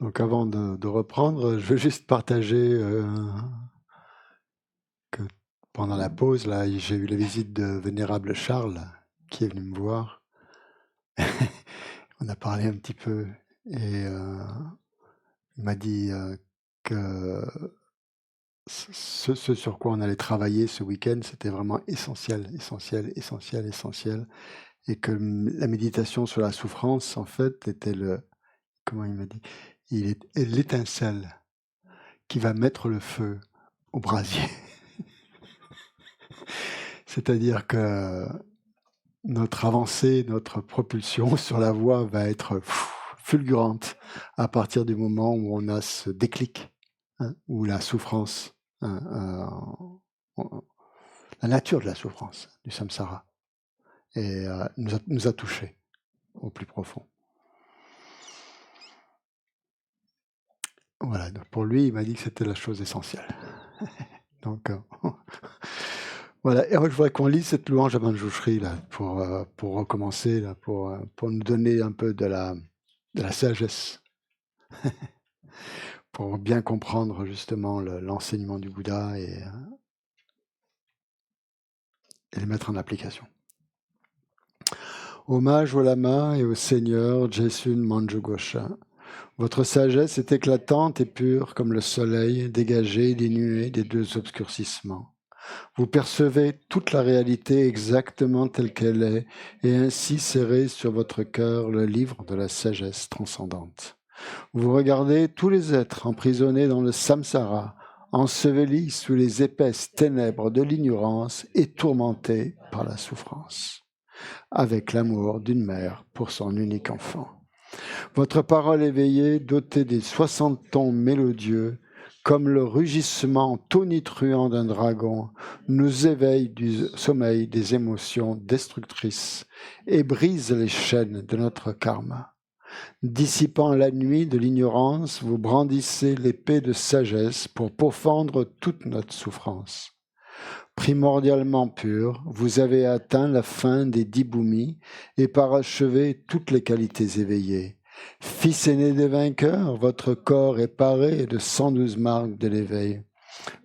Donc avant de reprendre, je veux juste partager que pendant la pause, là, j'ai eu la visite de Vénérable Charles qui est venu me voir. On a parlé un petit peu et il m'a dit que ce sur quoi on allait travailler ce week-end, c'était vraiment essentiel, essentiel, essentiel, essentiel. Et que la méditation sur la souffrance, en fait, était comment il m'a dit, est l'étincelle qui va mettre le feu au brasier. C'est-à-dire que notre avancée, notre propulsion sur la voie va être fulgurante à partir du moment où on a ce déclic, hein, où la souffrance, la nature de la souffrance, du samsara, et nous a touchés au plus profond. Voilà, donc pour lui, il m'a dit que c'était la chose essentielle. Donc, voilà, et je voudrais qu'on lise cette louange à Manjushri là, pour recommencer, là, pour nous donner un peu de la sagesse, pour bien comprendre justement l'enseignement du Bouddha et le mettre en application. Hommage au Lama et au Seigneur Jesun Manjugosha. Votre sagesse est éclatante et pure comme le soleil, dégagé des nuées des deux obscurcissements. Vous percevez toute la réalité exactement telle qu'elle est, et ainsi serrez sur votre cœur le livre de la sagesse transcendante. Vous regardez tous les êtres emprisonnés dans le samsara, ensevelis sous les épaisses ténèbres de l'ignorance et tourmentés par la souffrance, avec l'amour d'une mère pour son unique enfant. Votre parole éveillée, dotée des 60 tons mélodieux, comme le rugissement tonitruant d'un dragon, nous éveille du sommeil des émotions destructrices et brise les chaînes de notre karma. Dissipant la nuit de l'ignorance, vous brandissez l'épée de sagesse pour pourfendre toute notre souffrance. Primordialement pur, vous avez atteint la fin des 10 bhoumis et parachevé toutes les qualités éveillées. Fils aîné des vainqueurs, votre corps est paré de 112 marques de l'éveil.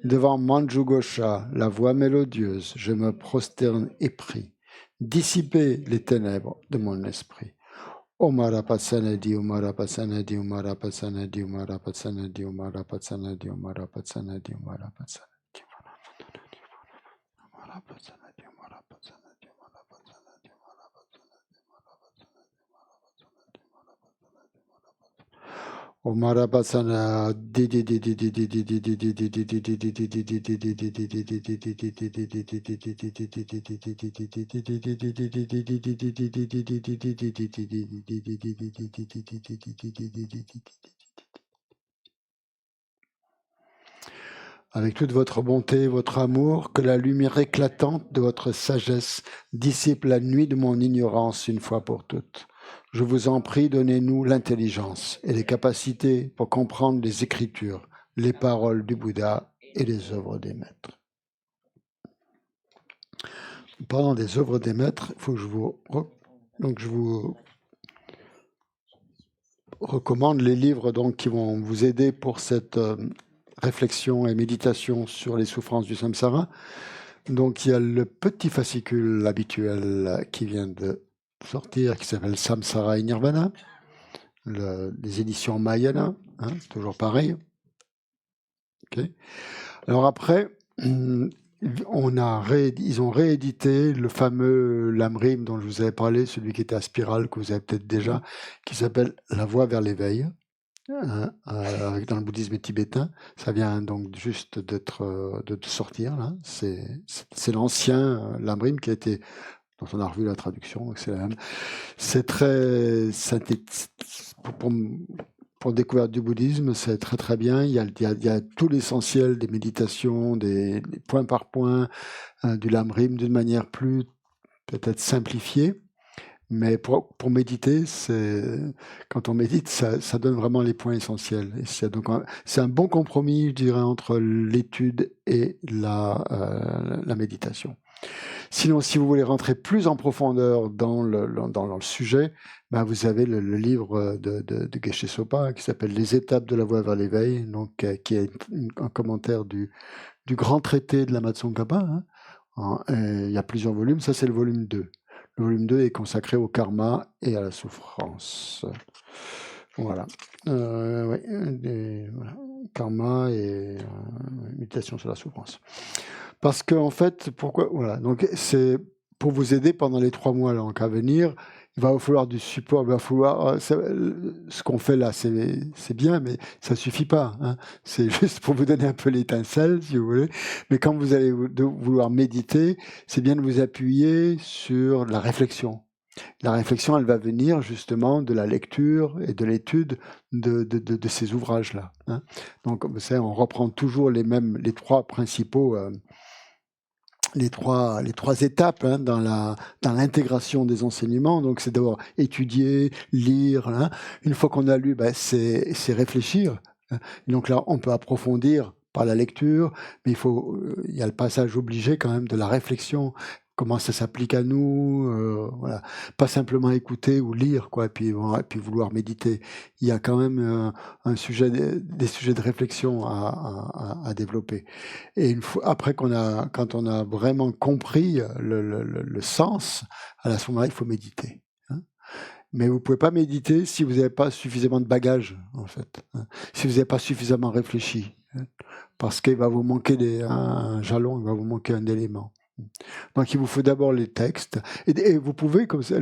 Devant Manjugosha, la voix mélodieuse, je me prosterne épris. Dissipez les ténèbres de mon esprit. Omara Patsanadi, Omara Patsanadi, Omara Patsanadi, Omara Patsanadi, Omara Patsanadi, Omara Patsanadi, Omara Patsanadi. Avec toute votre bonté, votre amour, que la lumière éclatante de votre sagesse dissipe la nuit de mon ignorance une fois pour toutes. Je vous en prie, donnez-nous l'intelligence et les capacités pour comprendre les Écritures, les paroles du Bouddha et les œuvres des maîtres. Parlant des œuvres des maîtres, il faut que je vous recommande les livres donc, qui vont vous aider pour cette réflexion et méditation sur les souffrances du samsara. Donc il y a le petit fascicule habituel qui vient de sortir, qui s'appelle Samsara et Nirvana, les éditions Mahayana, hein, toujours pareil. Okay. Alors après, ils ont réédité le fameux Lamrim dont je vous avais parlé, celui qui était à spirale, que vous avez peut-être déjà, qui s'appelle La Voie vers l'éveil. Dans le bouddhisme tibétain, ça vient donc juste de sortir là. C'est l'ancien Lamrim qui a été, dont on a revu la traduction, donc c'est la même. C'est très pour découverte du bouddhisme, c'est très très bien. Il y a tout l'essentiel des méditations, des point par point du Lamrim d'une manière plus peut-être simplifiée. Mais pour méditer, quand on médite, ça donne vraiment les points essentiels. Et c'est un bon compromis, je dirais, entre l'étude et la méditation. Sinon, si vous voulez rentrer plus en profondeur dans le sujet, ben vous avez le livre de Geshe Sopa qui s'appelle Les étapes de la voie vers l'éveil, donc qui est un commentaire du grand traité de la Tsongkhapa. Il y a plusieurs volumes, ça c'est le volume 2. Le volume 2 est consacré au karma et à la souffrance. Voilà. Voilà. Karma et méditation sur la souffrance. Parce qu'en fait, pourquoi voilà, donc c'est pour vous aider pendant les 3 mois là, à venir. Il va vous falloir du support, il va falloir ce qu'on fait là, c'est bien, mais ça suffit pas. Hein. C'est juste pour vous donner un peu l'étincelle, si vous voulez. Mais quand vous allez vouloir méditer, c'est bien de vous appuyer sur la réflexion. La réflexion, elle va venir justement de la lecture et de l'étude de ces ouvrages-là. Hein. Donc, on reprend toujours les 3 principaux. Les trois étapes hein, dans l'intégration des enseignements. Donc, c'est d'abord étudier, lire. Hein. Une fois qu'on a lu, c'est réfléchir. Donc là, on peut approfondir par la lecture, mais il y a le passage obligé quand même de la réflexion. Comment ça s'applique à nous, voilà. Pas simplement écouter ou lire, quoi, et puis vouloir méditer. Il y a quand même des sujets de réflexion à développer. Et après quand on a vraiment compris le sens, à ce moment-là, il faut méditer. Hein. Mais vous ne pouvez pas méditer si vous n'avez pas suffisamment de bagages, en fait. Hein. Si vous n'avez pas suffisamment réfléchi. Hein. Parce qu'il va vous manquer un jalon, il va vous manquer un élément. Donc il vous faut d'abord les textes et vous pouvez comme ça,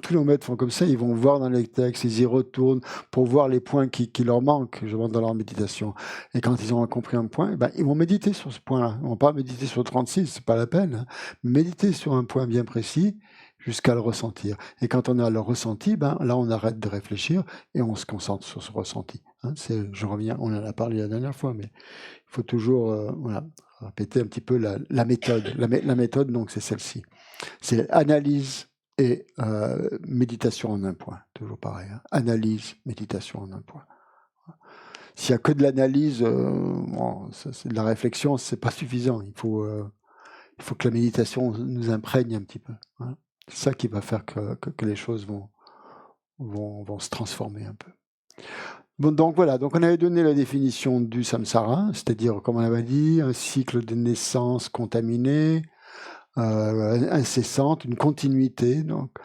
tous les maîtres font comme ça, ils vont voir dans les textes, ils y retournent pour voir les points qui leur manquent dans leur méditation. Et quand ils ont compris un point, ils vont méditer sur ce point-là. Ils vont pas méditer sur 36, c'est pas la peine. Hein. Méditer sur un point bien précis jusqu'à le ressentir. Et quand on a le ressenti, là on arrête de réfléchir et on se concentre sur ce ressenti. Hein. Je reviens, on en a parlé la dernière fois, mais il faut toujours répéter un petit peu la méthode. La méthode, donc, c'est celle-ci. C'est analyse et méditation en un point. Toujours pareil. Hein. Analyse, méditation en un point. S'il n'y a que de l'analyse, c'est de la réflexion, c'est pas suffisant. Il faut que la méditation nous imprègne un petit peu. Hein. C'est ça qui va faire que les choses vont se transformer un peu. Bon, donc voilà, donc on avait donné la définition du samsara, c'est-à-dire, comme on avait dit, un cycle de naissance contaminé, incessante, une continuité, donc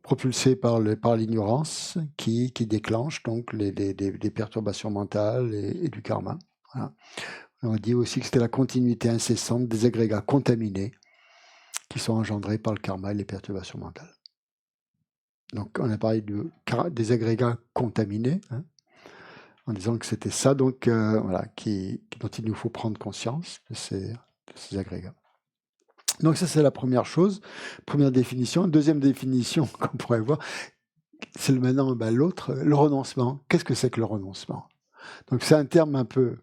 propulsée par l'ignorance qui déclenche donc des perturbations mentales et du karma. Voilà. On dit aussi que c'était la continuité incessante des agrégats contaminés qui sont engendrés par le karma et les perturbations mentales. Donc, on a parlé des agrégats contaminés, hein, en disant que c'était ça, donc, voilà, dont il nous faut prendre conscience de ces agrégats. Donc, ça, c'est la première chose, première définition. Deuxième définition qu'on pourrait voir, c'est maintenant l'autre, le renoncement. Qu'est-ce que c'est que le renoncement? Donc, c'est un terme un peu...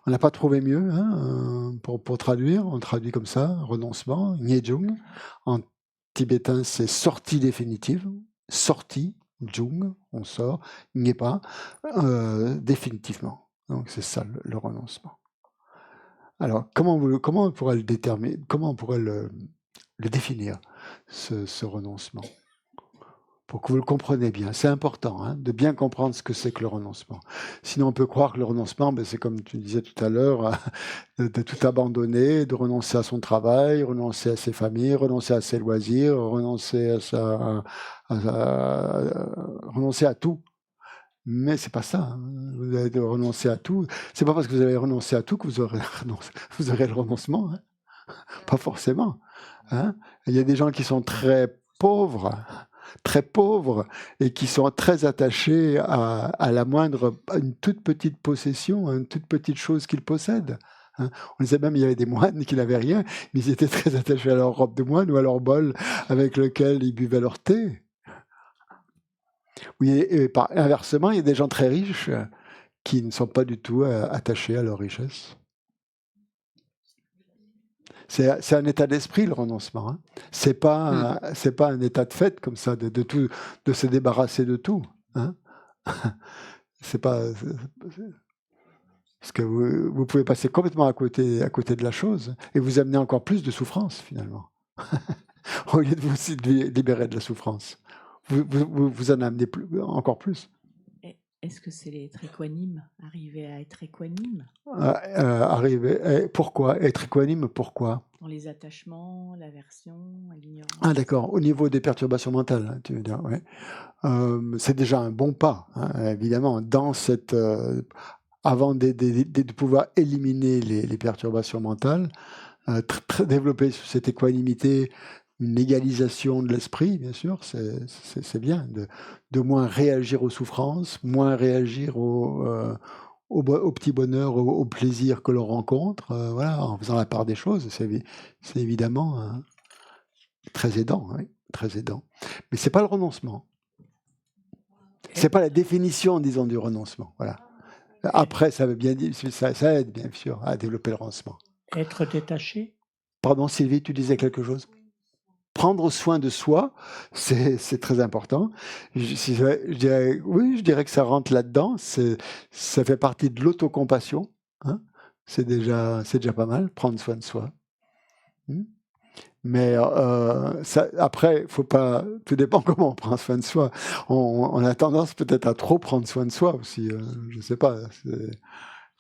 On n'a pas trouvé mieux hein, pour traduire. On traduit comme ça, renoncement, nyejung. En tibétain, c'est sortie définitive. Sortie, jung, on sort, n'est pas, définitivement. Donc c'est ça le renoncement. Alors comment on pourrait le déterminer, comment on pourrait le définir, ce renoncement? Pour que vous le compreniez bien. C'est important hein, de bien comprendre ce que c'est que le renoncement. Sinon, on peut croire que le renoncement, c'est comme tu disais tout à l'heure, de tout abandonner, de renoncer à son travail, renoncer à ses familles, renoncer à ses loisirs, renoncer renoncer à tout. Mais c'est pas ça. Hein. Vous allez renoncer à tout. C'est pas parce que vous allez renoncer à tout que vous aurez le renoncement. Hein. Pas forcément. Hein. Il y a des gens qui sont très pauvres et qui sont très attachés à une toute petite possession, à une toute petite chose qu'ils possèdent. Hein. On disait même il y avait des moines qui n'avaient rien, mais ils étaient très attachés à leur robe de moine ou à leur bol avec lequel ils buvaient leur thé. Oui, et inversement, il y a des gens très riches qui ne sont pas du tout attachés à leur richesse. C'est un état d'esprit, le renoncement. Hein. C'est pas un état de fait comme ça, de se débarrasser de tout. Hein. C'est pas. Parce que vous pouvez passer complètement à côté de la chose et vous amener encore plus de souffrance, finalement, au lieu de vous libérer de la souffrance. Vous en amenez encore plus. Est-ce que c'est être équanime, arriver à être équanime Pourquoi être équanime? Pourquoi? dans les attachements, l'aversion, l'ignorance? Ah d'accord, au niveau des perturbations mentales, hein, tu veux dire, ouais. C'est déjà un bon pas, hein, évidemment, dans cette, avant de pouvoir éliminer les perturbations mentales, développer cette équanimité, une égalisation de l'esprit, bien sûr, c'est bien de moins réagir aux souffrances, moins réagir au petit bonheur, au plaisir que l'on rencontre, voilà, en faisant la part des choses. C'est évidemment très aidant, oui, très aidant. Mais c'est pas le renoncement. C'est pas la définition, disons, du renoncement. Voilà. Après, ça veut bien dire, ça aide bien sûr à développer le renoncement. Être détaché? Pardon, Sylvie, tu disais quelque chose? Prendre soin de soi, c'est très important. Je dirais que ça rentre là-dedans. Ça fait partie de l'autocompassion. Hein, c'est déjà pas mal, prendre soin de soi. Mais après, faut pas. Tout dépend comment on prend soin de soi. On a tendance peut-être à trop prendre soin de soi aussi. Je ne sais pas.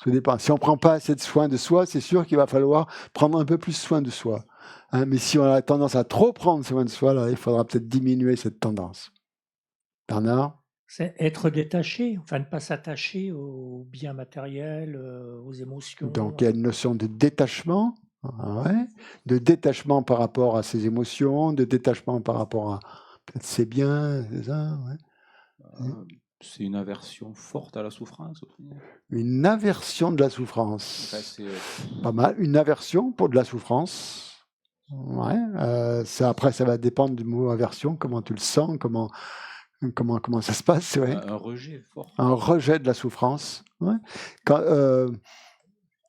Tout dépend. Si on prend pas assez de soin de soi, c'est sûr qu'il va falloir prendre un peu plus soin de soi. Hein, mais si on a tendance à trop prendre soin de soi, là, il faudra peut-être diminuer cette tendance. Bernard? C'est être détaché, enfin ne pas s'attacher aux biens matériels, aux émotions. Donc il y a une notion de détachement, ouais, de détachement par rapport à ses émotions, de détachement par rapport à peut-être ses biens, c'est ça, ouais. C'est une aversion forte à la souffrance. Une aversion de la souffrance. Enfin, pas mal. Une aversion pour de la souffrance. Ouais. Après, ça va dépendre du mot aversion, comment tu le sens, comment ça se passe. Ouais. Un rejet fort. Un rejet de la souffrance. Ouais.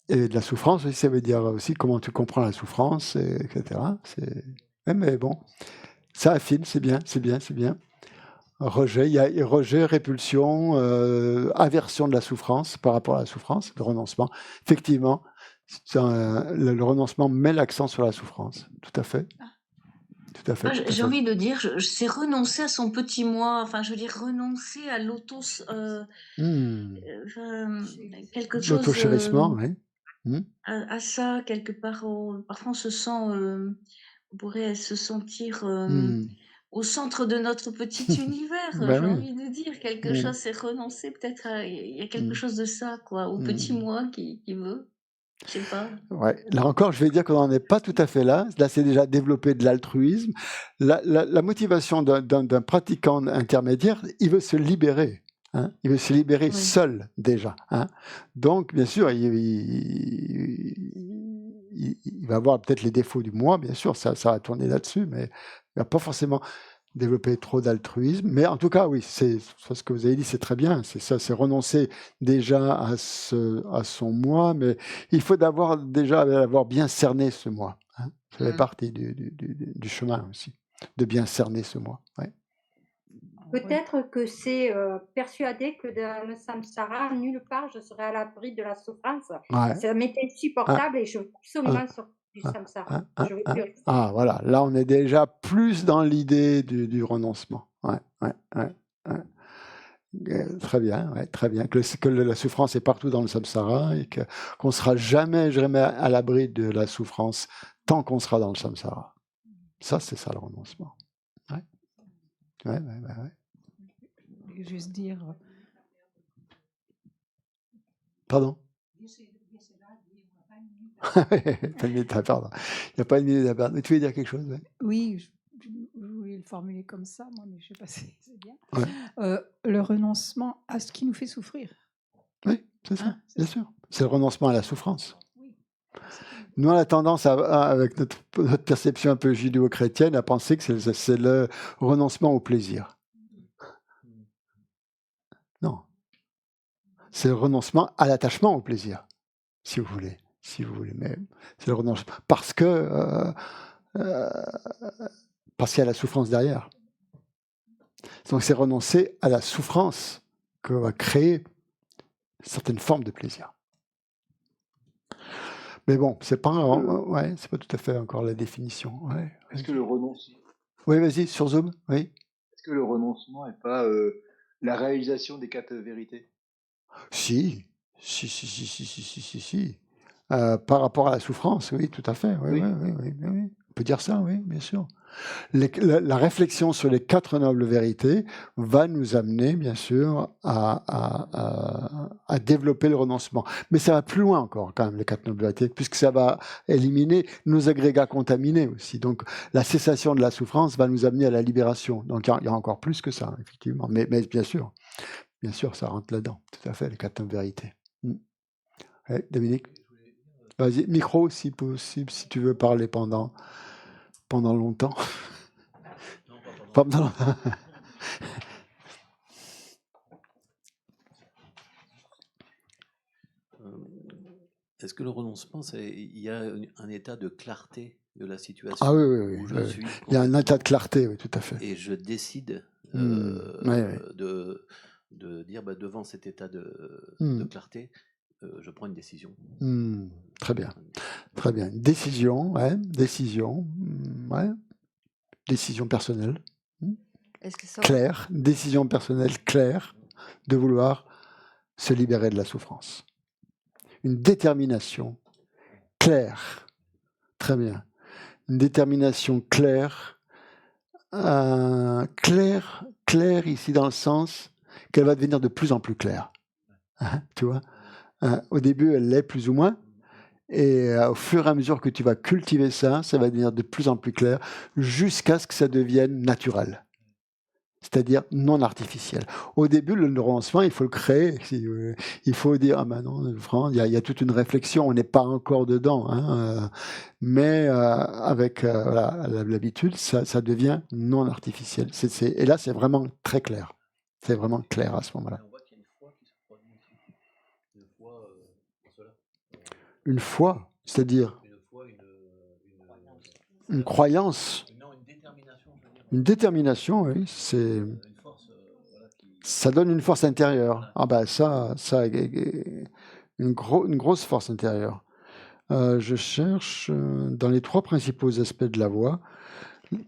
Et de la souffrance, aussi, ça veut dire aussi comment tu comprends la souffrance, etc. Mais bon, ça affine, c'est bien, c'est bien, c'est bien. Rejet, il y a rejet, répulsion, aversion de la souffrance par rapport à la souffrance, le renoncement. Effectivement, le renoncement met l'accent sur la souffrance. Tout à fait. Tout à fait. J'ai envie de dire, c'est renoncer à son petit moi. Enfin, je veux dire, renoncer à quelque chose. L'auto-chérissement, oui. À ça, quelque part. Parfois, on se sent. On pourrait se sentir. Au centre de notre petit univers, j'ai envie de dire. Quelque chose, c'est renoncer peut-être. Il y a quelque chose de ça, quoi, au petit moi qui veut. Je sais pas. Ouais. Là encore, je vais dire qu'on n'en est pas tout à fait là. Là, c'est déjà développer de l'altruisme. La motivation d'un pratiquant intermédiaire, il veut se libérer. Hein, il veut se libérer seul déjà. Hein. Donc, bien sûr, il va avoir peut-être les défauts du moi, bien sûr, ça va tourner là-dessus, mais il va pas forcément développer trop d'altruisme. Mais en tout cas, oui, c'est ce que vous avez dit, c'est très bien. C'est ça, c'est renoncer déjà à son moi, mais il faut déjà avoir bien cerné ce moi. Hein. Ça fait partie du chemin aussi, de bien cerner ce moi. Ouais. Peut-être que c'est persuadé que dans le samsara, nulle part je serai à l'abri de la souffrance. Ouais. Ça m'était insupportable et je veux absolument sortir du samsara. Je veux plus rester. Ah, voilà. Là, on est déjà plus dans l'idée du renoncement. Ouais. Très bien, très bien. Que la souffrance est partout dans le samsara et qu'on ne sera jamais à l'abri de la souffrance tant qu'on sera dans le samsara. Ça, c'est ça le renoncement. Ouais. Je vais juste dire. Pardon? Pas une minute à perdre. Il n'y a pas une minute à perdre. Mais tu veux dire quelque chose? Oui, je voulais le formuler comme ça, moi, mais je ne sais pas si c'est bien. Le renoncement à ce qui nous fait souffrir. Oui, c'est ça, bien sûr. C'est le renoncement à la souffrance. Nous, on a tendance, avec notre perception un peu judéo-chrétienne, à penser que c'est le renoncement au plaisir. Non. C'est le renoncement à l'attachement au plaisir, si vous voulez. Mais c'est le renoncement. Parce qu'il y a la souffrance derrière. Donc, c'est renoncer à la souffrance que va créer certaines formes de plaisir. Mais bon, c'est pas tout à fait encore la définition. Ouais. Est-ce que le renoncement, Oui, vas-y, sur Zoom, oui. est-ce que le renoncement n'est pas la réalisation des 4 vérités? Si. Par rapport à la souffrance, oui, tout à fait. Oui. On peut dire ça, oui, bien sûr. La réflexion sur les 4 nobles vérités va nous amener, bien sûr, à développer le renoncement. Mais ça va plus loin encore, quand même, les 4 nobles vérités, puisque ça va éliminer nos agrégats contaminés aussi. Donc, la cessation de la souffrance va nous amener à la libération. Donc, il y a encore plus que ça, effectivement. Mais bien sûr, ça rentre là-dedans, tout à fait, les 4 nobles vérités. Ouais, Dominique, vas-y, micro si possible, si tu veux parler pendant longtemps. Pendant... Est-ce que le renoncement, il y a un état de clarté de la situation? Ah oui. Il y a un état de clarté, oui, tout à fait. Et je décide de dire, devant cet état de clarté, je prends une décision. Très bien. Décision personnelle. Claire, décision personnelle claire de vouloir se libérer de la souffrance. Une détermination claire. Très bien. Une détermination claire. Claire ici dans le sens qu'elle va devenir de plus en plus claire. Tu vois, au début, elle l'est plus ou moins. Et au fur et à mesure que tu vas cultiver ça, ça va devenir de plus en plus clair jusqu'à ce que ça devienne naturel. C'est-à-dire non artificiel. Au début, le renoncement, il faut le créer. Il faut dire, non, il y a toute une réflexion, on n'est pas encore dedans. Mais avec l'habitude, ça devient non artificiel. Et là, c'est vraiment très clair. C'est vraiment clair à ce moment-là. On voit qu'il y a une foi qui se produit aussi. Une foi pour cela. Une foi, c'est-à-dire une croyance. Non, une détermination, je veux dire. Une détermination, oui, c'est. Une force, ça donne une force intérieure. Ça, une grosse force intérieure. Je cherche dans les 3 principaux aspects de la voix,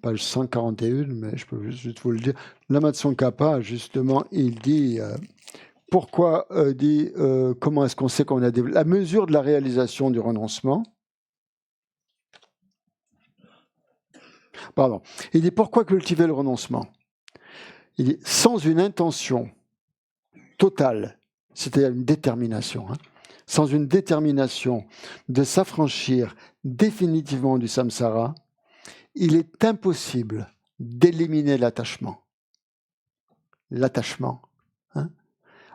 page 141, mais je peux juste vous le dire. Lama Tsongkhapa, justement, il dit pourquoi comment est-ce qu'on sait qu'on a la mesure de la réalisation du renoncement. Pardon. Il dit pourquoi cultiver le renoncement? Il dit sans une intention totale, c'est-à-dire une détermination, sans une détermination de s'affranchir définitivement du samsara, il est impossible d'éliminer l'attachement. L'attachement,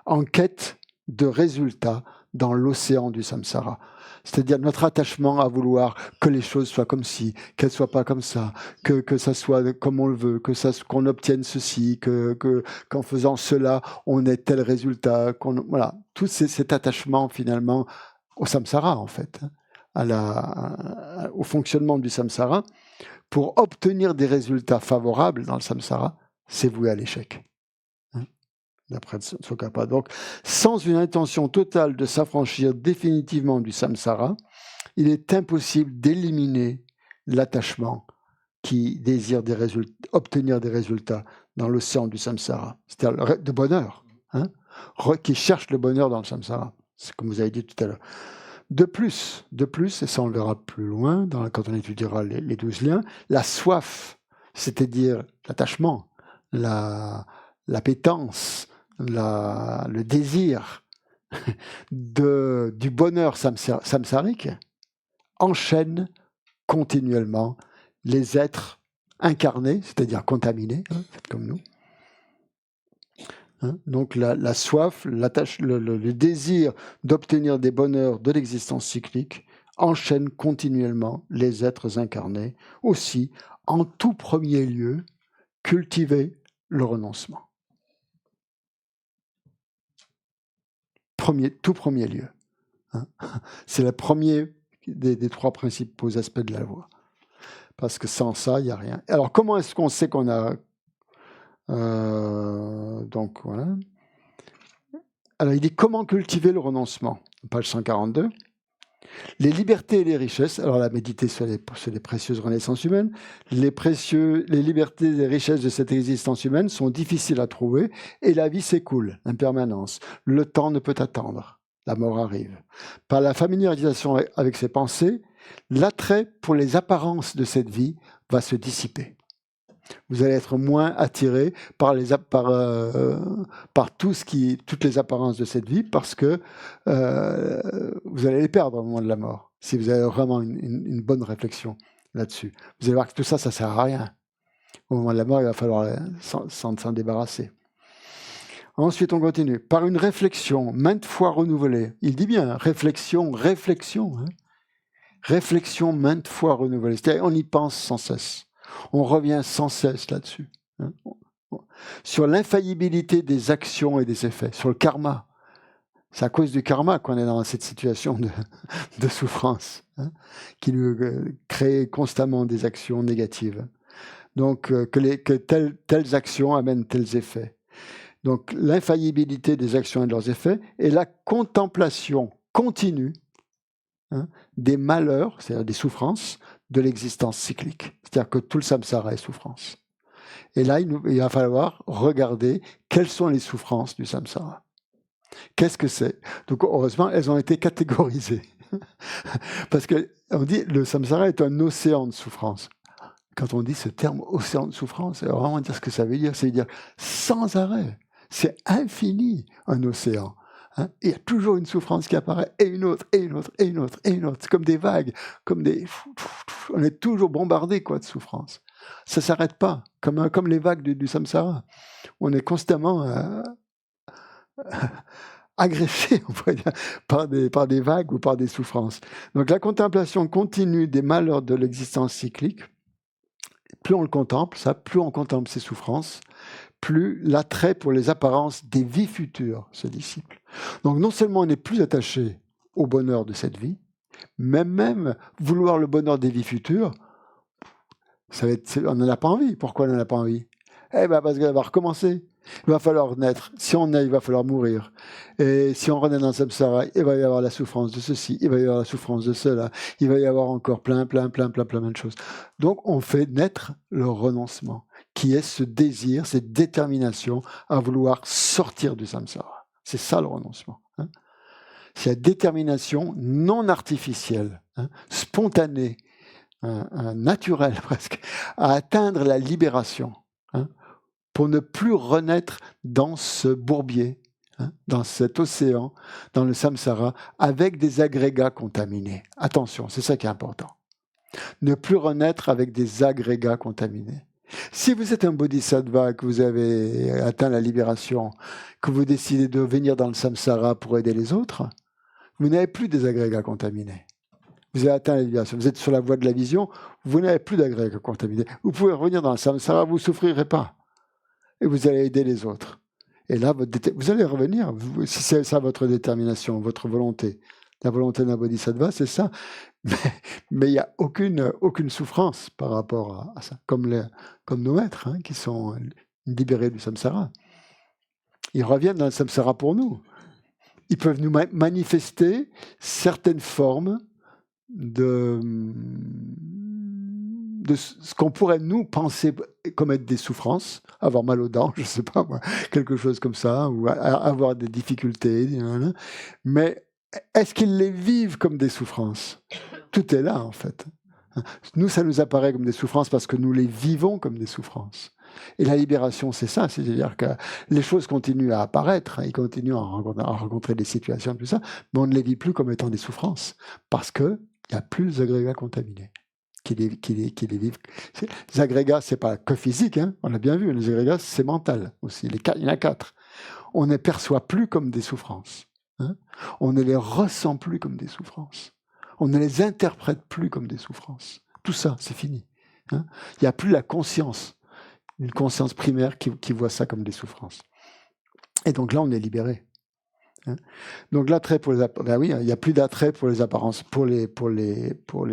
en quête de résultats dans l'océan du samsara. C'est-à-dire notre attachement à vouloir que les choses soient comme ci, qu'elles ne soient pas comme ça, que ça soit comme on le veut, qu'on obtienne ceci, qu'en faisant cela, on ait tel résultat. Voilà, tout cet attachement finalement au samsara en fait, au fonctionnement du samsara, pour obtenir des résultats favorables dans le samsara, c'est voué à l'échec. D'après Tsongkhapa. Donc, sans une intention totale de s'affranchir définitivement du samsara, il est impossible d'éliminer l'attachement qui désire obtenir des résultats dans l'océan du samsara, c'est-à-dire de bonheur, qui cherche le bonheur dans le samsara. C'est comme vous avez dit tout à l'heure. De plus, et ça on le verra plus loin quand on étudiera les 12 liens, la soif, c'est-à-dire l'attachement, l'appétence, le désir du bonheur samsarique enchaîne continuellement les êtres incarnés, c'est-à-dire contaminés, comme nous. Donc la soif, le désir d'obtenir des bonheurs de l'existence cyclique enchaîne continuellement les êtres incarnés. Aussi, en tout premier lieu, cultiver le renoncement. Tout premier lieu. C'est le premier des 3 principaux aspects de la voie. Parce que sans ça, il n'y a rien. Alors, comment est-ce qu'on sait qu'on a... donc, voilà. Alors, il dit comment cultiver le renoncement. Page 142. Les libertés et les richesses, alors la méditer sur les précieuses renaissances humaines, les libertés et les richesses de cette existence humaine sont difficiles à trouver et la vie s'écoule, l'impermanence. Le temps ne peut attendre, la mort arrive. Par la familiarisation avec ces pensées, l'attrait pour les apparences de cette vie va se dissiper. Vous allez être moins attiré par toutes les apparences de cette vie parce que vous allez les perdre au moment de la mort. Si vous avez vraiment une bonne réflexion là-dessus, vous allez voir que tout ça, ça ne sert à rien. Au moment de la mort, il va falloir s'en débarrasser. Ensuite, on continue. Par une réflexion maintes fois renouvelée. Il dit bien, réflexion. Hein. Réflexion maintes fois renouvelée. C'est-à-dire, on y pense sans cesse. On revient sans cesse là-dessus. Hein. Sur l'infaillibilité des actions et des effets, sur le karma. C'est à cause du karma qu'on est dans cette situation de souffrance, hein, qui nous crée constamment des actions négatives. Donc, que telles actions amènent tels effets. Donc, l'infaillibilité des actions et de leurs effets et la contemplation continue, hein, des malheurs, c'est-à-dire des souffrances, de l'existence cyclique. C'est-à-dire que tout le samsara est souffrance. Et là, il va falloir regarder quelles sont les souffrances du samsara. Qu'est-ce que c'est? Donc, heureusement, elles ont été catégorisées. Parce qu'on dit le samsara est un océan de souffrance. Quand on dit ce terme océan de souffrance, ça veut vraiment dire ce que ça veut dire. Ça veut dire sans arrêt. C'est infini, un océan. Hein, il y a toujours une souffrance qui apparaît, et une autre, et une autre, et une autre, et une autre. C'est comme des vagues, on est toujours bombardé de souffrance. Ça ne s'arrête pas, comme les vagues du samsara. On est constamment agressé, on pourrait dire, par des vagues ou par des souffrances. Donc la contemplation continue des malheurs de l'existence cyclique, plus on le contemple, plus on contemple ces souffrances, plus l'attrait pour les apparences des vies futures se dissipe. Donc non seulement on n'est plus attaché au bonheur de cette vie, mais même vouloir le bonheur des vies futures, on n'en a pas envie. Pourquoi on n'en a pas envie? Parce qu'elle va recommencer. Il va falloir naître. Si on naît, il va falloir mourir. Et si on renaît dans le samsara, il va y avoir la souffrance de ceci, il va y avoir la souffrance de cela, il va y avoir encore plein de choses. Donc on fait naître le renoncement, qui est ce désir, cette détermination à vouloir sortir du samsara. C'est ça le renoncement. Hein. C'est la détermination non artificielle, hein, spontanée, naturelle presque, à atteindre la libération, hein, pour ne plus renaître dans ce bourbier, hein, dans cet océan, dans le samsara, avec des agrégats contaminés. Attention, c'est ça qui est important. Ne plus renaître avec des agrégats contaminés. Si vous êtes un bodhisattva, que vous avez atteint la libération, que vous décidez de venir dans le samsara pour aider les autres, vous n'avez plus des agrégats contaminés. Vous avez atteint la libération, vous êtes sur la voie de la vision, vous n'avez plus d'agrégats contaminés. Vous pouvez revenir dans le samsara, vous ne souffrirez pas. Et vous allez aider les autres. Et là, vous allez revenir, si c'est ça votre détermination, votre volonté. La volonté d'un bodhisattva, c'est ça. Mais il n'y a aucune souffrance par rapport à ça. Comme nos maîtres, hein, qui sont libérés du samsara. Ils reviennent dans le samsara pour nous. Ils peuvent nous manifester certaines formes de ce qu'on pourrait nous penser comme être des souffrances, avoir mal aux dents, je ne sais pas moi, quelque chose comme ça, ou avoir des difficultés, mais est-ce qu'ils les vivent comme des souffrances? Tout est là en fait. Nous, ça nous apparaît comme des souffrances parce que nous les vivons comme des souffrances. Et la libération, c'est ça, c'est-à-dire que les choses continuent à apparaître, ils continuent à rencontrer des situations, tout ça, mais on ne les vit plus comme étant des souffrances, parce qu'il n'y a plus d'agrégats contaminés qui les vivent. Les agrégats, ce n'est pas que physique, hein, on l'a bien vu, les agrégats, c'est mental aussi, il y en a 4. On ne les perçoit plus comme des souffrances, hein, on ne les ressent plus comme des souffrances, on ne les interprète plus comme des souffrances. Tout ça, c'est fini. Hein. Il n'y a plus la conscience, une conscience primaire qui voit ça comme des souffrances. Et donc là, on est libéré. Hein. Donc l'attrait pour les apparences, ben oui, il n'y a plus d'attrait pour les apparences, pour les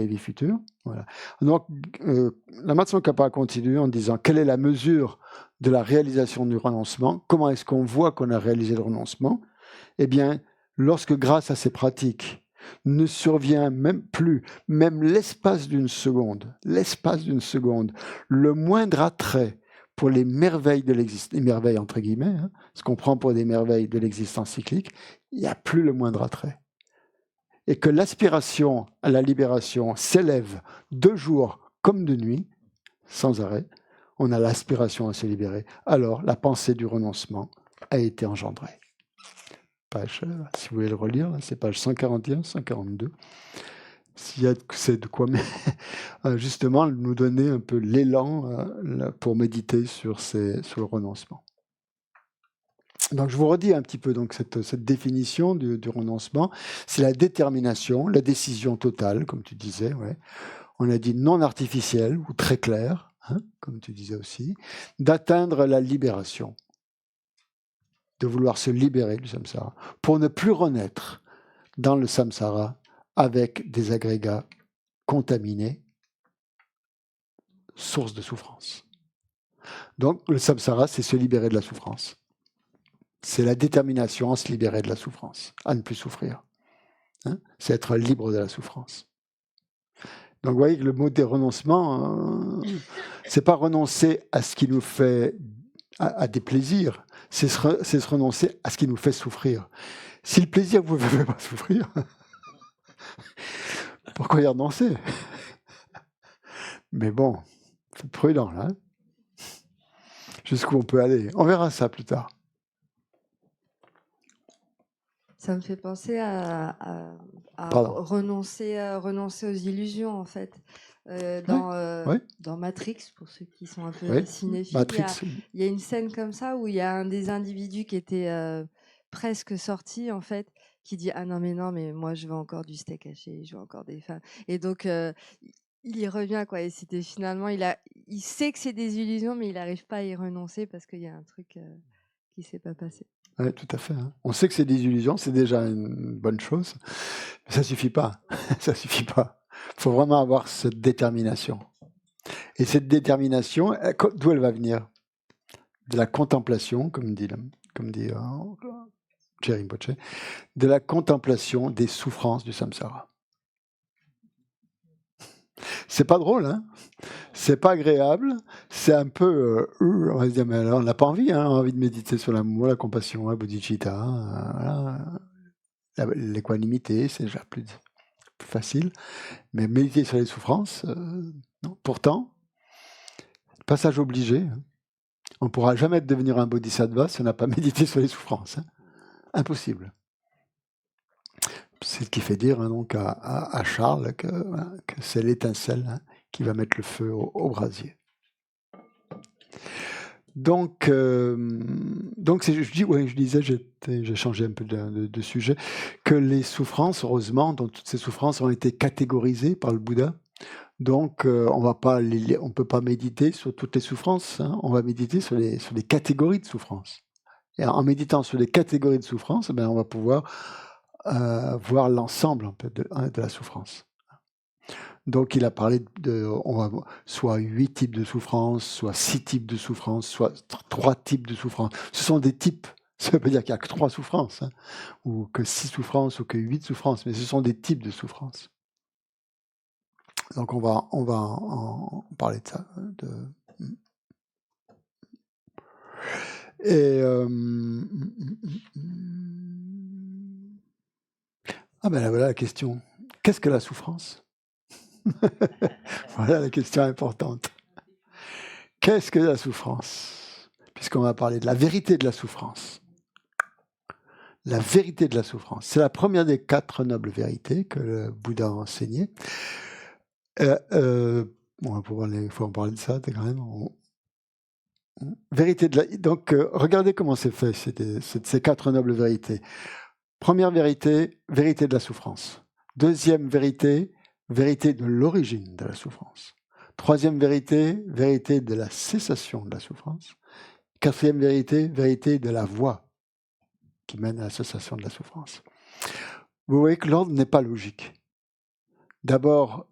vies futures. Voilà. Donc la Matsongkhapa continue en disant quelle est la mesure de la réalisation du renoncement? Comment est-ce qu'on voit qu'on a réalisé le renoncement? Eh bien, lorsque grâce à ces pratiques, ne survient même plus, même l'espace d'une seconde, le moindre attrait pour les merveilles de l'existence, les merveilles entre guillemets, ce qu'on prend pour des merveilles de l'existence cyclique, il n'y a plus le moindre attrait. Et que l'aspiration à la libération s'élève de jour comme de nuit, sans arrêt, on a l'aspiration à se libérer, alors la pensée du renoncement a été engendrée. Page, si vous voulez le relire, c'est page 141, 142. C'est de quoi justement nous donner un peu l'élan pour méditer sur le renoncement. Donc je vous redis un petit peu donc, cette définition du renoncement. C'est la détermination, la décision totale, comme tu disais. Ouais. On a dit non artificielle ou très claire, comme tu disais aussi, d'atteindre la libération, de vouloir se libérer du samsara, pour ne plus renaître dans le samsara avec des agrégats contaminés, source de souffrance. Donc le samsara, c'est se libérer de la souffrance. C'est la détermination à se libérer de la souffrance, à ne plus souffrir. C'est être libre de la souffrance. Donc vous voyez que le mot de renoncement, c'est pas renoncer à ce qui nous fait à des plaisirs, c'est se renoncer à ce qui nous fait souffrir. Si le plaisir ne vous fait pas souffrir, pourquoi y renoncer? Mais bon, c'est prudent là. Jusqu'où on peut aller. On verra ça plus tard. Ça me fait penser à renoncer aux illusions, en fait. Dans Matrix, pour ceux qui sont un peu cinéphiles, il y a une scène comme ça où il y a un des individus qui était presque sorti, en fait, qui dit « Ah non, mais moi, je veux encore du steak haché, je veux encore des femmes. » Et donc, il y revient, quoi. Et c'était finalement, il sait que c'est des illusions, mais il n'arrive pas à y renoncer parce qu'il y a un truc qui ne s'est pas passé. Oui, tout à fait. On sait que c'est des illusions, c'est déjà une bonne chose. Mais ça ne suffit pas. Ça suffit pas. Il faut vraiment avoir cette détermination. Et cette détermination, d'où elle va venir? De la contemplation, comme dit Jerry Rinpoche, de la contemplation des souffrances du samsara. C'est pas drôle, hein? C'est pas agréable, c'est un peu, on va se dire, mais alors on n'a pas envie, on a envie de méditer sur l'amour, la compassion, la bodhicitta, l'équanimité, c'est déjà plus facile, mais méditer sur les souffrances, non. Pourtant, passage obligé, on ne pourra jamais devenir un bodhisattva si on n'a pas médité sur les souffrances, impossible. C'est ce qui fait dire donc à Charles que c'est l'étincelle qui va mettre le feu au brasier. Donc je disais, j'ai changé un peu de sujet, que les souffrances, heureusement, donc toutes ces souffrances ont été catégorisées par le Bouddha. Donc on ne peut pas méditer sur toutes les souffrances, on va méditer sur les catégories de souffrances. Et en méditant sur les catégories de souffrances, on va pouvoir voir l'ensemble un peu de la souffrance. Donc il a parlé soit 8 types de souffrance, soit 6 types de souffrance, soit 3 types de souffrance. Ce sont des types, ça ne veut pas dire qu'il n'y a que 3 souffrances, ou que 6 souffrances, ou que 8 souffrances, mais ce sont des types de souffrances. Donc on va en parler de ça. Et voilà la question. Qu'est-ce que la souffrance? Voilà la question importante. Qu'est-ce que la souffrance? Puisqu'on va parler de la vérité de la souffrance. La vérité de la souffrance. C'est la première des 4 nobles vérités que le Bouddha a enseignées. Il faut en parler de ça, quand même. Vérité de la... Donc, regardez comment c'est fait, ces 4 nobles vérités. Première vérité, vérité de la souffrance. Deuxième vérité, vérité de l'origine de la souffrance. Troisième vérité, vérité de la cessation de la souffrance. Quatrième vérité, vérité de la voie qui mène à la cessation de la souffrance. Vous voyez que l'ordre n'est pas logique. D'abord,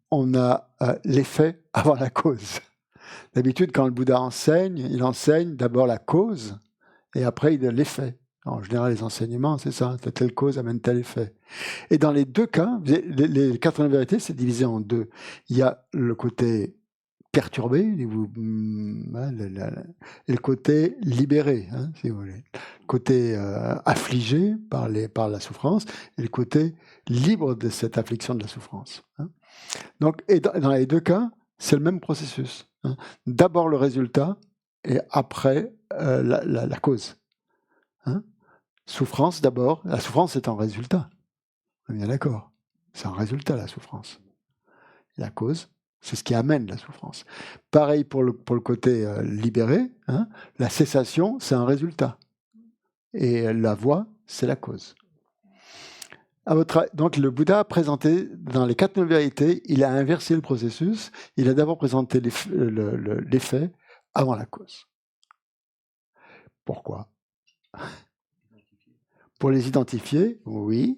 on a l'effet avant la cause. D'habitude, quand le Bouddha enseigne, il enseigne d'abord la cause et après il a l'effet. En général, les enseignements, c'est ça. Telle cause amène tel effet. Et dans les deux cas, les 80 vérités, c'est divisé en deux. Il y a le côté perturbé, et le côté libéré, hein, si vous voulez. Le côté affligé par la souffrance, et le côté libre de cette affliction de la souffrance. Hein. Donc, et dans les deux cas, c'est le même processus. Hein. D'abord le résultat, et après la cause. Hein. Souffrance d'abord. La souffrance est un résultat. On est bien d'accord. C'est un résultat, la souffrance. La cause, c'est ce qui amène la souffrance. Pareil pour le côté libéré. Hein. La cessation, c'est un résultat. Et la voie, c'est la cause. Donc le Bouddha a présenté, dans les 4 nobles vérités, il a inversé le processus. Il a d'abord présenté l'effet avant la cause. Pourquoi ? Pour les identifier, oui.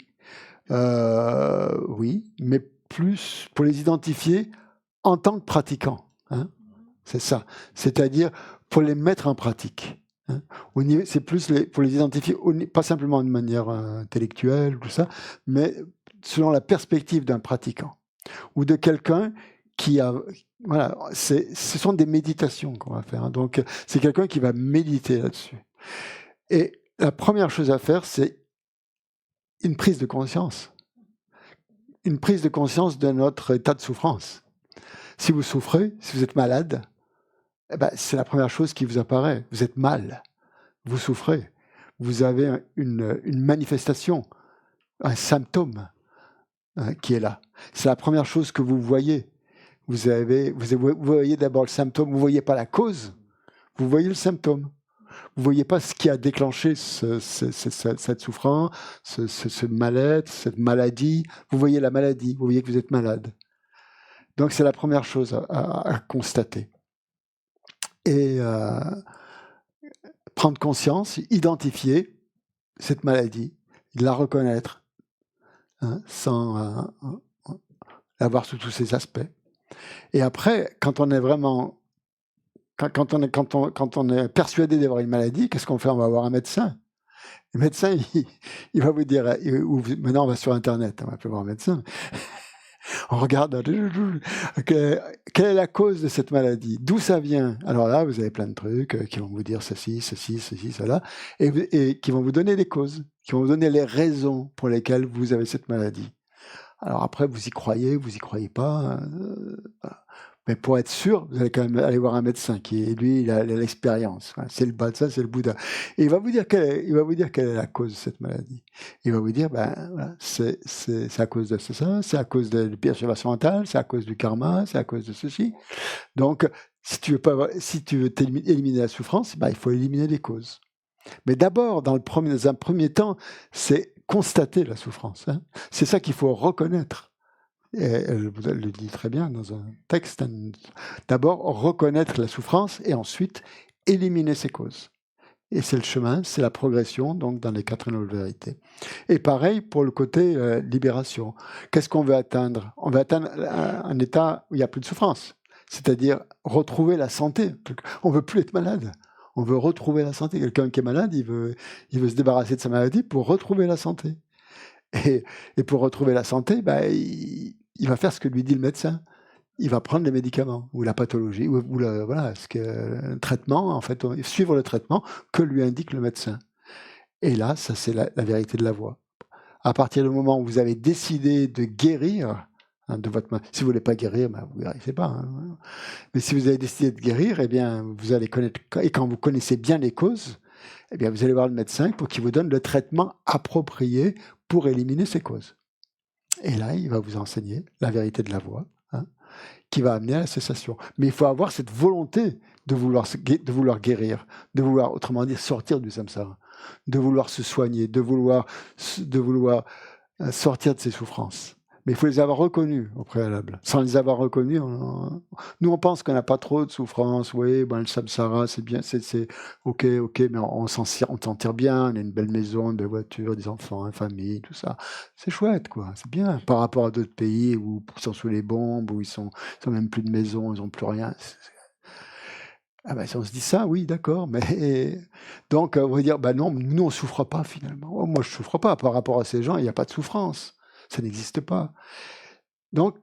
Oui, mais plus pour les identifier en tant que pratiquants. Hein. C'est ça. C'est-à-dire pour les mettre en pratique. Hein. C'est plus pour les identifier, pas simplement de manière intellectuelle, tout ça, mais selon la perspective d'un pratiquant ou de quelqu'un qui a... Voilà, ce sont des méditations qu'on va faire. Hein. Donc, c'est quelqu'un qui va méditer là-dessus. Et la première chose à faire, c'est une prise de conscience. Une prise de conscience de notre état de souffrance. Si vous souffrez, si vous êtes malade, eh ben, c'est la première chose qui vous apparaît. Vous êtes mal. Vous souffrez. Vous avez une manifestation, un symptôme qui est là. C'est la première chose que vous voyez. Vous voyez d'abord le symptôme. Vous ne voyez pas la cause. Vous voyez le symptôme. Vous ne voyez pas ce qui a déclenché cette souffrance, ce mal-être, cette maladie. Vous voyez la maladie, vous voyez que vous êtes malade. Donc c'est la première chose à constater. Et prendre conscience, identifier cette maladie, la reconnaître, hein, sans l'avoir sous tous ses aspects. Et après, quand on est vraiment... Quand on est persuadé d'avoir une maladie, qu'est-ce qu'on fait ? On va voir un médecin. Le médecin, il va vous dire, maintenant on va sur Internet, on va plus voir un médecin. On regarde, quelle est la cause de cette maladie ? D'où ça vient ? Alors là, vous avez plein de trucs qui vont vous dire ceci, cela, et qui vont vous donner des causes, qui vont vous donner les raisons pour lesquelles vous avez cette maladie. Alors après, vous y croyez pas. Mais pour être sûr, vous allez quand même aller voir un médecin qui, lui, il a l'expérience. C'est le Bhatsa, c'est le Bouddha. Et il va vous dire quelle est la cause de cette maladie. Il va vous dire, voilà, c'est à cause de ça, c'est à cause de la perturbation mentale, c'est à cause du karma, c'est à cause de ceci. Donc, si tu veux éliminer la souffrance, il faut éliminer les causes. Mais d'abord, dans un premier temps, c'est constater la souffrance. Hein. C'est ça qu'il faut reconnaître. Et elle le dit très bien dans un texte. D'abord, reconnaître la souffrance et ensuite éliminer ses causes. Et c'est le chemin, c'est la progression, donc dans les 4 nobles vérités. Et pareil pour le côté libération. Qu'est-ce qu'on veut atteindre ? On veut atteindre un état où il n'y a plus de souffrance, c'est-à-dire retrouver la santé. On ne veut plus être malade. On veut retrouver la santé. Quelqu'un qui est malade, il veut se débarrasser de sa maladie pour retrouver la santé. Et pour retrouver la santé, il va faire ce que lui dit le médecin. Il va prendre les médicaments ou la pathologie ou le traitement, en fait, suivre le traitement que lui indique le médecin. Et là, ça c'est la vérité de la voie. À partir du moment où vous avez décidé de guérir de votre maladie, si vous ne voulez pas guérir, vous ne guérissez pas. Hein. Mais si vous avez décidé de guérir, eh bien, vous allez connaître, et quand vous connaissez bien les causes, eh bien, vous allez voir le médecin pour qu'il vous donne le traitement approprié pour éliminer ces causes. Et là, il va vous enseigner la vérité de la voie, hein, qui va amener à la cessation. Mais il faut avoir cette volonté de vouloir guérir, de vouloir, autrement dire, sortir du samsara, de vouloir se soigner, de vouloir sortir de ses souffrances. Mais il faut les avoir reconnus au préalable. Sans les avoir reconnus, nous on pense qu'on n'a pas trop de souffrance. Oui, le samsara, c'est bien, c'est ok, mais on s'en tire bien. On a une belle maison, une belle voiture, des enfants, une famille, tout ça. C'est chouette, quoi. C'est bien. Par rapport à d'autres pays où ils sont sous les bombes, où ils sont même plus de maison, ils n'ont plus rien. Ah ben, si on se dit ça, oui, d'accord, mais donc on va dire, ben non, nous on ne souffre pas finalement. Oh, moi je ne souffre pas, par rapport à ces gens, il n'y a pas de souffrance, ça n'existe pas. Donc,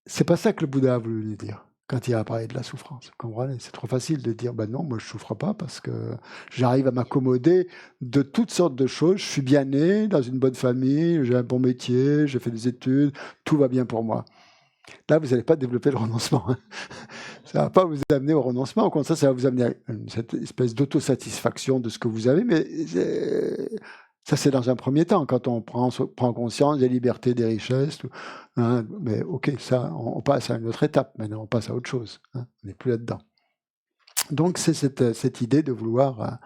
c'est pas ça que le Bouddha a voulu nous dire quand il a parlé de la souffrance. Vous comprenez? C'est trop facile de dire, ben non, moi je ne souffre pas parce que j'arrive à m'accommoder de toutes sortes de choses, je suis bien né, dans une bonne famille, j'ai un bon métier, j'ai fait des études, tout va bien pour moi. Là, vous n'allez pas développer le renoncement. Hein. Ça ne va pas vous amener au renoncement. Au contraire, ça va vous amener à cette espèce d'autosatisfaction de ce que vous avez. Mais ça, c'est dans un premier temps, quand on prend conscience des libertés, des richesses. Tout, hein. Mais OK, ça, on passe à une autre étape. Maintenant, on passe à autre chose. Hein. On n'est plus là-dedans. Donc, c'est cette idée de vouloir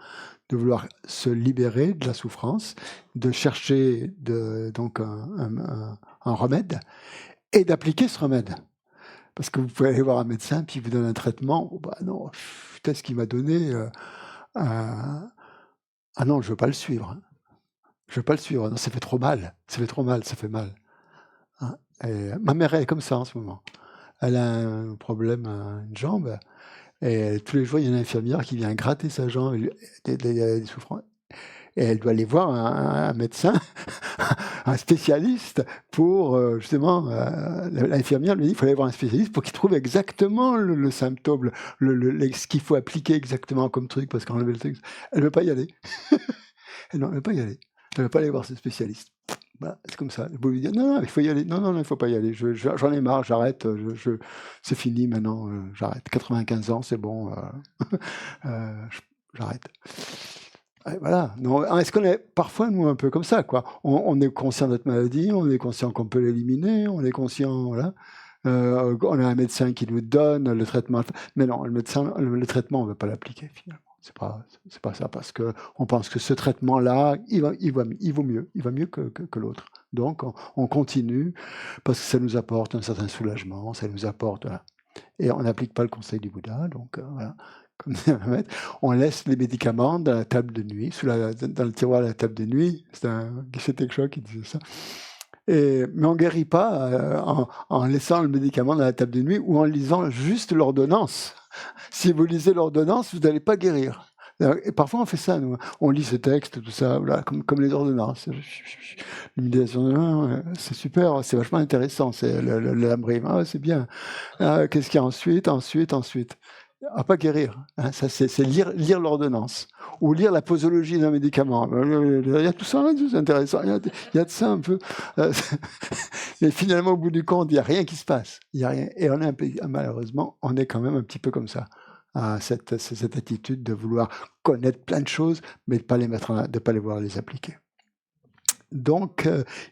se libérer de la souffrance, de chercher donc un remède, et d'appliquer ce remède. Parce que vous pouvez aller voir un médecin, puis il vous donne un traitement. Oh bah non, putain, ce qu'il m'a donné, ah non, je ne veux pas le suivre. Hein. Je ne veux pas le suivre. Non, ça fait trop mal. Ça fait trop mal, ça fait mal. Hein. Et ma mère, elle est comme ça en ce moment. Elle a un problème à une jambe. Et tous les jours, il y a une infirmière qui vient gratter sa jambe. Des souffrances. Et elle doit aller voir un médecin, un spécialiste, pour justement, l'infirmière lui dit qu'il faut aller voir un spécialiste pour qu'il trouve exactement le symptôme, ce qu'il faut appliquer exactement comme truc, parce qu'enlever le truc, elle ne veut pas y aller. Elle ne veut pas y aller. Elle ne veut pas aller voir ce spécialiste. Voilà, c'est comme ça. Vous lui dire non, il faut y aller. Non, il ne faut pas y aller. J'en ai marre, j'arrête. C'est fini maintenant, j'arrête. 95 ans, c'est bon. J'arrête. Et voilà. Est-ce qu'on est parfois, nous, un peu comme ça, quoi. On est conscient de notre maladie, on est conscient qu'on peut l'éliminer, on est conscient, voilà. On a un médecin qui nous donne le traitement. Mais non, le traitement, on ne veut pas l'appliquer, finalement. C'est pas ça, parce qu'on pense que ce traitement-là, il vaut mieux que l'autre. Donc, on continue, parce que ça nous apporte un certain soulagement, ça nous apporte... Voilà. Et on n'applique pas le conseil du Bouddha, donc voilà. Comme dit un maître, on laisse les médicaments dans la table de nuit, dans le tiroir de la table de nuit. C'est un Geshe Teksho qui disait ça. Mais on ne guérit pas en laissant le médicament dans la table de nuit ou en lisant juste l'ordonnance. Si vous lisez l'ordonnance, vous n'allez pas guérir. Et parfois, on fait ça, nous. On lit ce texte, tout ça, voilà, comme les ordonnances. L'humiliation, c'est super, c'est vachement intéressant. C'est la brime, c'est bien. Qu'est-ce qu'il y a ensuite à pas guérir. Hein, ça, c'est lire l'ordonnance ou lire la posologie d'un médicament. Il y a tout ça, c'est intéressant. Il y a de ça un peu. Mais finalement, au bout du compte, il n'y a rien qui se passe. Il y a rien. Et malheureusement, on est quand même un petit peu comme ça. Cette attitude de vouloir connaître plein de choses, mais de ne pas les voir les appliquer. Donc,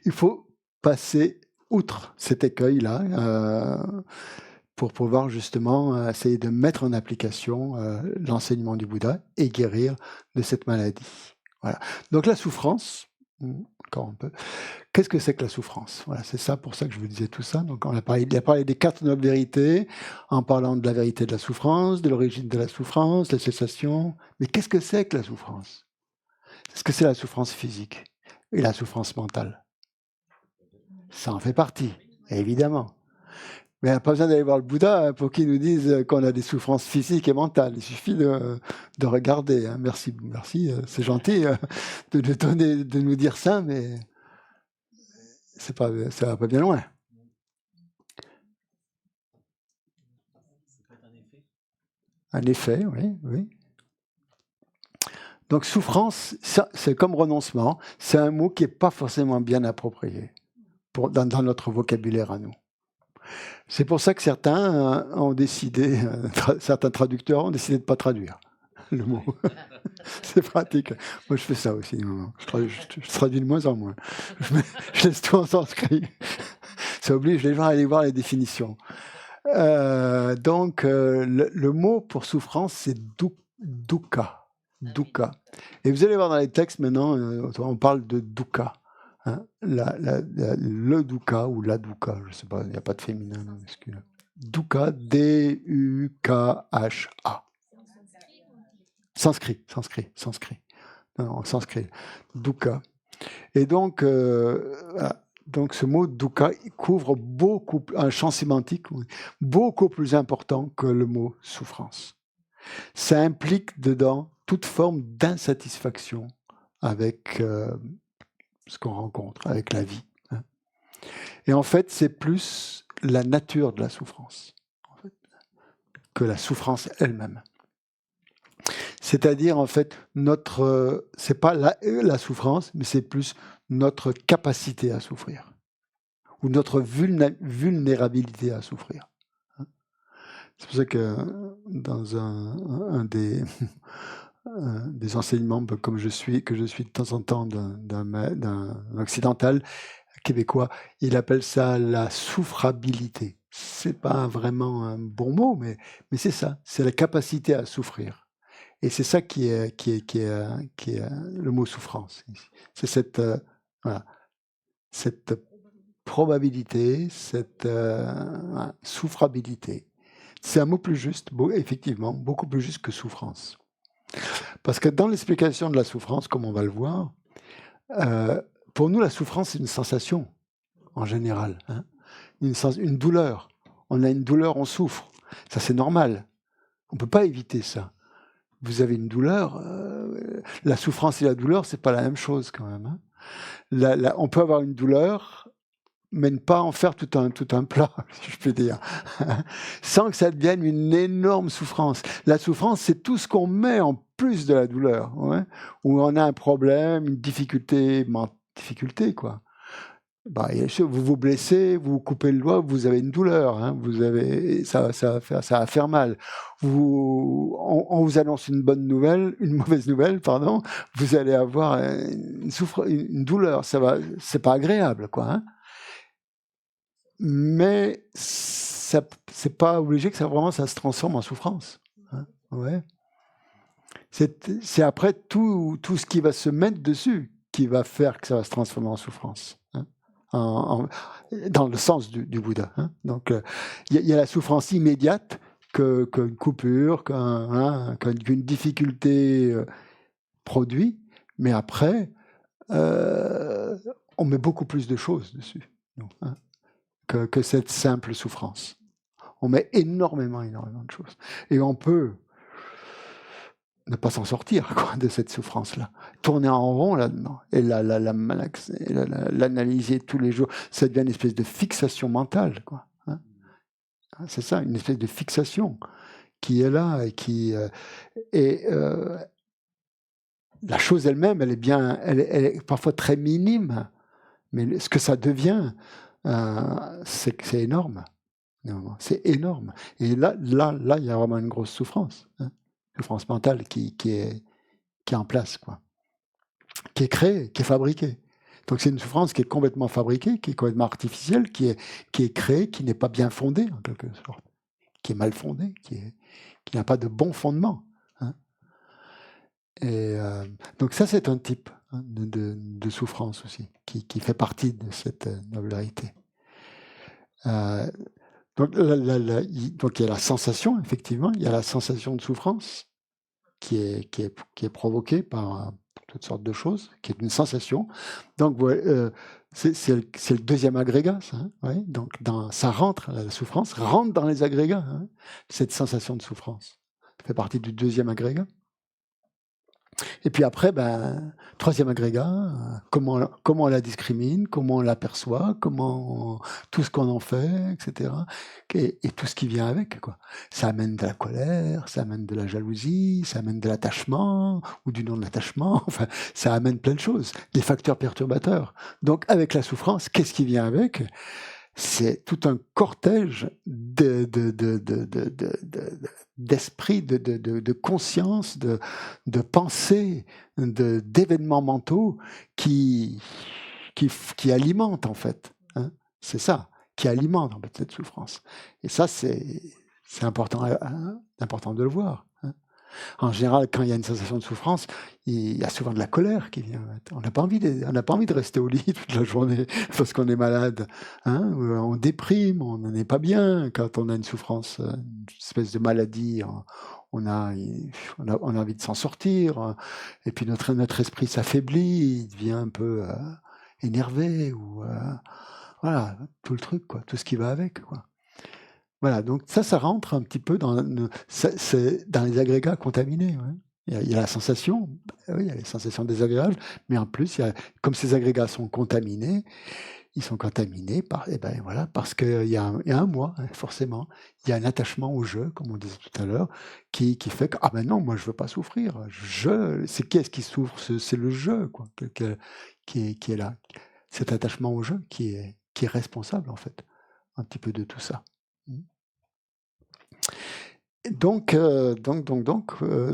il faut passer outre cet écueil-là. Pour pouvoir justement essayer de mettre en application l'enseignement du Bouddha et guérir de cette maladie. Voilà. Donc la souffrance, encore un peu, qu'est-ce que c'est que la souffrance? Voilà, c'est ça, pour ça que je vous disais tout ça. Donc il a parlé des 4 nobles vérités, en parlant de la vérité de la souffrance, de l'origine de la souffrance, la cessation. Mais qu'est-ce que c'est que la souffrance? Est-ce que c'est la souffrance physique et la souffrance mentale? Ça en fait partie, évidemment. Mais il n'y a pas besoin d'aller voir le Bouddha pour qu'il nous dise qu'on a des souffrances physiques et mentales. Il suffit de regarder. Hein. Merci, c'est gentil de nous dire ça, mais ça ne va pas bien loin. Un effet, oui. Donc souffrance, ça, c'est comme renoncement. C'est un mot qui n'est pas forcément bien approprié dans notre vocabulaire à nous. C'est pour ça que certains ont décidé, certains traducteurs ont décidé de ne pas traduire le mot. C'est pratique. Moi, je fais ça aussi. Je traduis de moins en moins. Je laisse tout en sanskrit. Ça oblige les gens à aller voir les définitions. Donc, le mot pour souffrance, c'est dukkha. Dukkha. Et vous allez voir dans les textes maintenant, on parle de dukkha. Hein, le dukkha ou la dukkha, je ne sais pas, il n'y a pas de féminin. Dukkha, D-U-K-H-A. Sanskrit. Non, sanskrit. Dukkha. Et donc, donc ce mot dukkha couvre un champ sémantique beaucoup plus important que le mot souffrance. Ça implique dedans toute forme d'insatisfaction avec ce qu'on rencontre, avec la vie. Hein. Et en fait, c'est plus la nature de la souffrance en fait, que la souffrance elle-même. C'est-à-dire, en fait, c'est pas la souffrance, mais c'est plus notre capacité à souffrir, ou notre vulnérabilité à souffrir. C'est pour ça que dans un des enseignements, que je suis de temps en temps d'un occidental québécois, il appelle ça la souffrabilité. C'est pas vraiment un bon mot, mais c'est ça, c'est la capacité à souffrir. Et c'est ça qui est le mot souffrance. C'est cette probabilité, cette souffrabilité. C'est un mot plus juste, effectivement, beaucoup plus juste que souffrance. Parce que dans l'explication de la souffrance, comme on va le voir, pour nous, la souffrance, c'est une sensation, en général. Hein, une douleur. On a une douleur, on souffre. Ça, c'est normal. On ne peut pas éviter ça. Vous avez une douleur, la souffrance et la douleur, c'est pas la même chose quand même. Hein. On peut avoir une douleur, mais ne pas en faire tout un plat, si je peux dire, sans que ça devienne une énorme souffrance. La souffrance, c'est tout ce qu'on met en plus de la douleur, ouais, où on a un problème, une difficulté, quoi. Bah, vous vous blessez, vous coupez le doigt, vous avez une douleur, hein, ça va faire mal. On vous annonce une mauvaise nouvelle, pardon, vous allez avoir une douleur, c'est pas agréable, quoi. Hein. Mais c'est pas obligé que ça se transforme en souffrance. Hein, ouais. C'est après tout ce qui va se mettre dessus qui va faire que ça va se transformer en souffrance. Hein. Dans le sens du Bouddha. Hein. Donc, il y a la souffrance immédiate qu'une coupure, qu'une difficulté produit, mais après, on met beaucoup plus de choses dessus hein, que cette simple souffrance. On met énormément de choses. Et on peut ne pas s'en sortir de cette souffrance-là. Tourner en rond là-dedans et l'analyser tous les jours, ça devient une espèce de fixation mentale. Quoi, hein. C'est ça, une espèce de fixation qui est là et qui... la chose elle-même, elle est parfois très minime, mais ce que ça devient, c'est énorme. C'est énorme. Et là, il y a vraiment une grosse souffrance. Hein. Souffrance mentale qui est en place, quoi. Qui est créée, qui est fabriquée. Donc c'est une souffrance qui est complètement fabriquée, qui est complètement artificielle, qui est créée, qui n'est pas bien fondée, en quelque sorte. Qui est mal fondée, qui n'a pas de bon fondement. Hein. Et donc ça, c'est un type hein, de souffrance aussi, qui fait partie de cette nobilité. Donc il y a la sensation, effectivement, il y a la sensation de souffrance qui est provoquée par toutes sortes de choses, qui est une sensation. Donc c'est le deuxième agrégat, ça. Hein, ouais, donc ça rentre, la souffrance rentre dans les agrégats, hein, cette sensation de souffrance. Ça fait partie du deuxième agrégat. Et puis après, troisième agrégat, comment on la discrimine, comment on l'aperçoit, tout ce qu'on en fait, etc. Et tout ce qui vient avec, quoi. Ça amène de la colère, ça amène de la jalousie, ça amène de l'attachement, ou du non-attachement, enfin, ça amène plein de choses, des facteurs perturbateurs. Donc avec la souffrance, qu'est-ce qui vient avec ? C'est tout un cortège d'esprit, de conscience, de pensée, d'événements mentaux qui alimentent en fait. Hein, c'est ça, qui alimente en fait cette souffrance. Et ça, c'est important de le voir. Hein. En général, quand il y a une sensation de souffrance, il y a souvent de la colère qui vient. On n'a pas envie de rester au lit toute la journée parce qu'on est malade. Hein, on déprime, on n'en est pas bien. Quand on a une souffrance, une espèce de maladie, on a envie de s'en sortir. Et puis notre esprit s'affaiblit, il devient un peu énervé. Voilà, tout le truc, quoi, tout ce qui va avec. Quoi. Voilà, donc ça rentre un petit peu dans les agrégats contaminés. Ouais. Il y a la sensation, oui, il y a les sensations désagréables, mais en plus, comme ces agrégats sont contaminés, ils sont contaminés parce qu'il y a un moi, hein, forcément. Il y a un attachement au jeu, comme on disait tout à l'heure, qui fait que, ah ben non, moi je veux pas souffrir. C'est qui est-ce qui souffre? C'est le jeu, quoi, qui est là. Cet attachement au jeu qui est responsable, en fait, un petit peu de tout ça. Donc,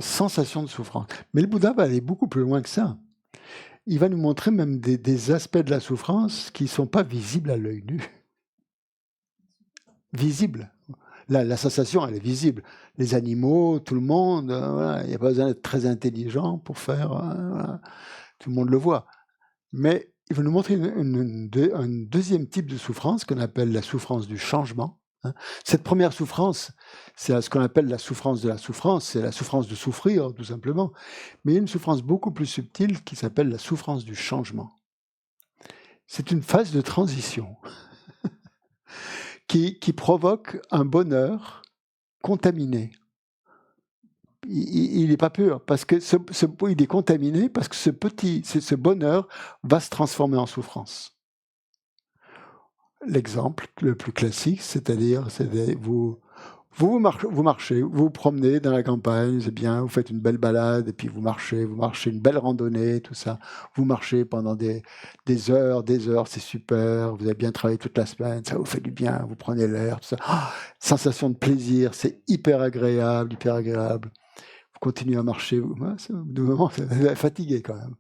sensation de souffrance. Mais le Bouddha va aller beaucoup plus loin que ça. Il va nous montrer même des aspects de la souffrance qui ne sont pas visibles à l'œil nu. Visibles. La sensation, elle est visible. Les animaux, tout le monde, voilà, il n'y a pas besoin d'être très intelligent pour faire... voilà, tout le monde le voit. Mais il va nous montrer un deuxième type de souffrance qu'on appelle la souffrance du changement. Cette première souffrance, c'est ce qu'on appelle la souffrance de la souffrance, c'est la souffrance de souffrir, tout simplement. Mais il y a une souffrance beaucoup plus subtile qui s'appelle la souffrance du changement. C'est une phase de transition qui provoque un bonheur contaminé. Il n'est pas pur, parce que il est contaminé, parce que ce bonheur va se transformer en souffrance. L'exemple le plus classique, c'est-à-dire, vous marchez, vous vous promenez dans la campagne, c'est bien, vous faites une belle balade, et puis vous marchez une belle randonnée, tout ça. Vous marchez pendant des heures, c'est super, vous avez bien travaillé toute la semaine, ça vous fait du bien, vous prenez l'air, tout ça. Oh, sensation de plaisir, c'est hyper agréable. Vous continuez à marcher, au bout d'un moment, vous êtes fatigué quand même.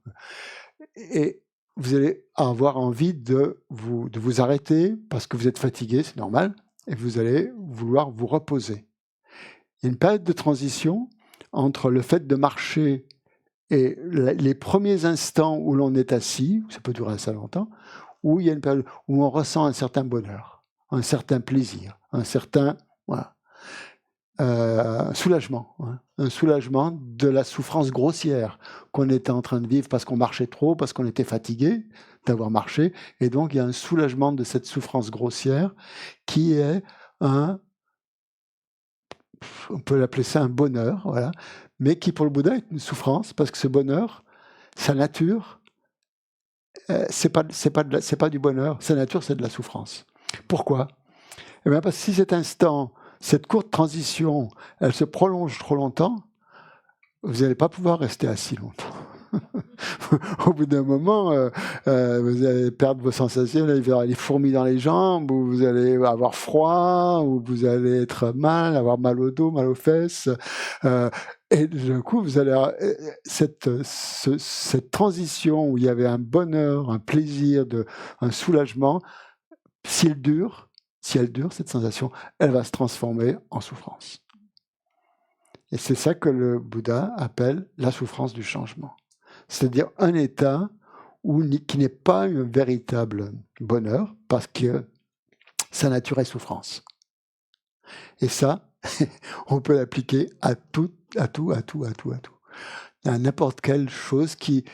Et vous allez avoir envie de vous arrêter parce que vous êtes fatigué, c'est normal, et vous allez vouloir vous reposer. Il y a une période de transition entre le fait de marcher et les premiers instants où l'on est assis, ça peut durer assez longtemps, où il y a une période où on ressent un certain bonheur, un certain plaisir, un certain soulagement, hein, un soulagement de la souffrance grossière qu'on était en train de vivre parce qu'on marchait trop, parce qu'on était fatigué d'avoir marché, et donc il y a un soulagement de cette souffrance grossière qui est on peut l'appeler ça un bonheur, voilà, mais qui pour le Bouddha est une souffrance parce que ce bonheur, sa nature, c'est pas du bonheur, sa nature c'est de la souffrance. Pourquoi? Eh bien parce que si cet instant, cette courte transition, elle se prolonge trop longtemps, vous n'allez pas pouvoir rester assis longtemps. Au bout d'un moment, vous allez perdre vos sensations, il va y avoir des fourmis dans les jambes, ou vous allez avoir froid, ou vous allez être avoir mal au dos, mal aux fesses. Et d'un coup, vous allez avoir cette transition où il y avait un bonheur, un plaisir, un soulagement, si elle dure, cette sensation, elle va se transformer en souffrance. Et c'est ça que le Bouddha appelle la souffrance du changement. C'est-à-dire un état qui n'est pas un véritable bonheur, parce que sa nature est souffrance. Et ça, on peut l'appliquer à tout. À n'importe quelle chose qui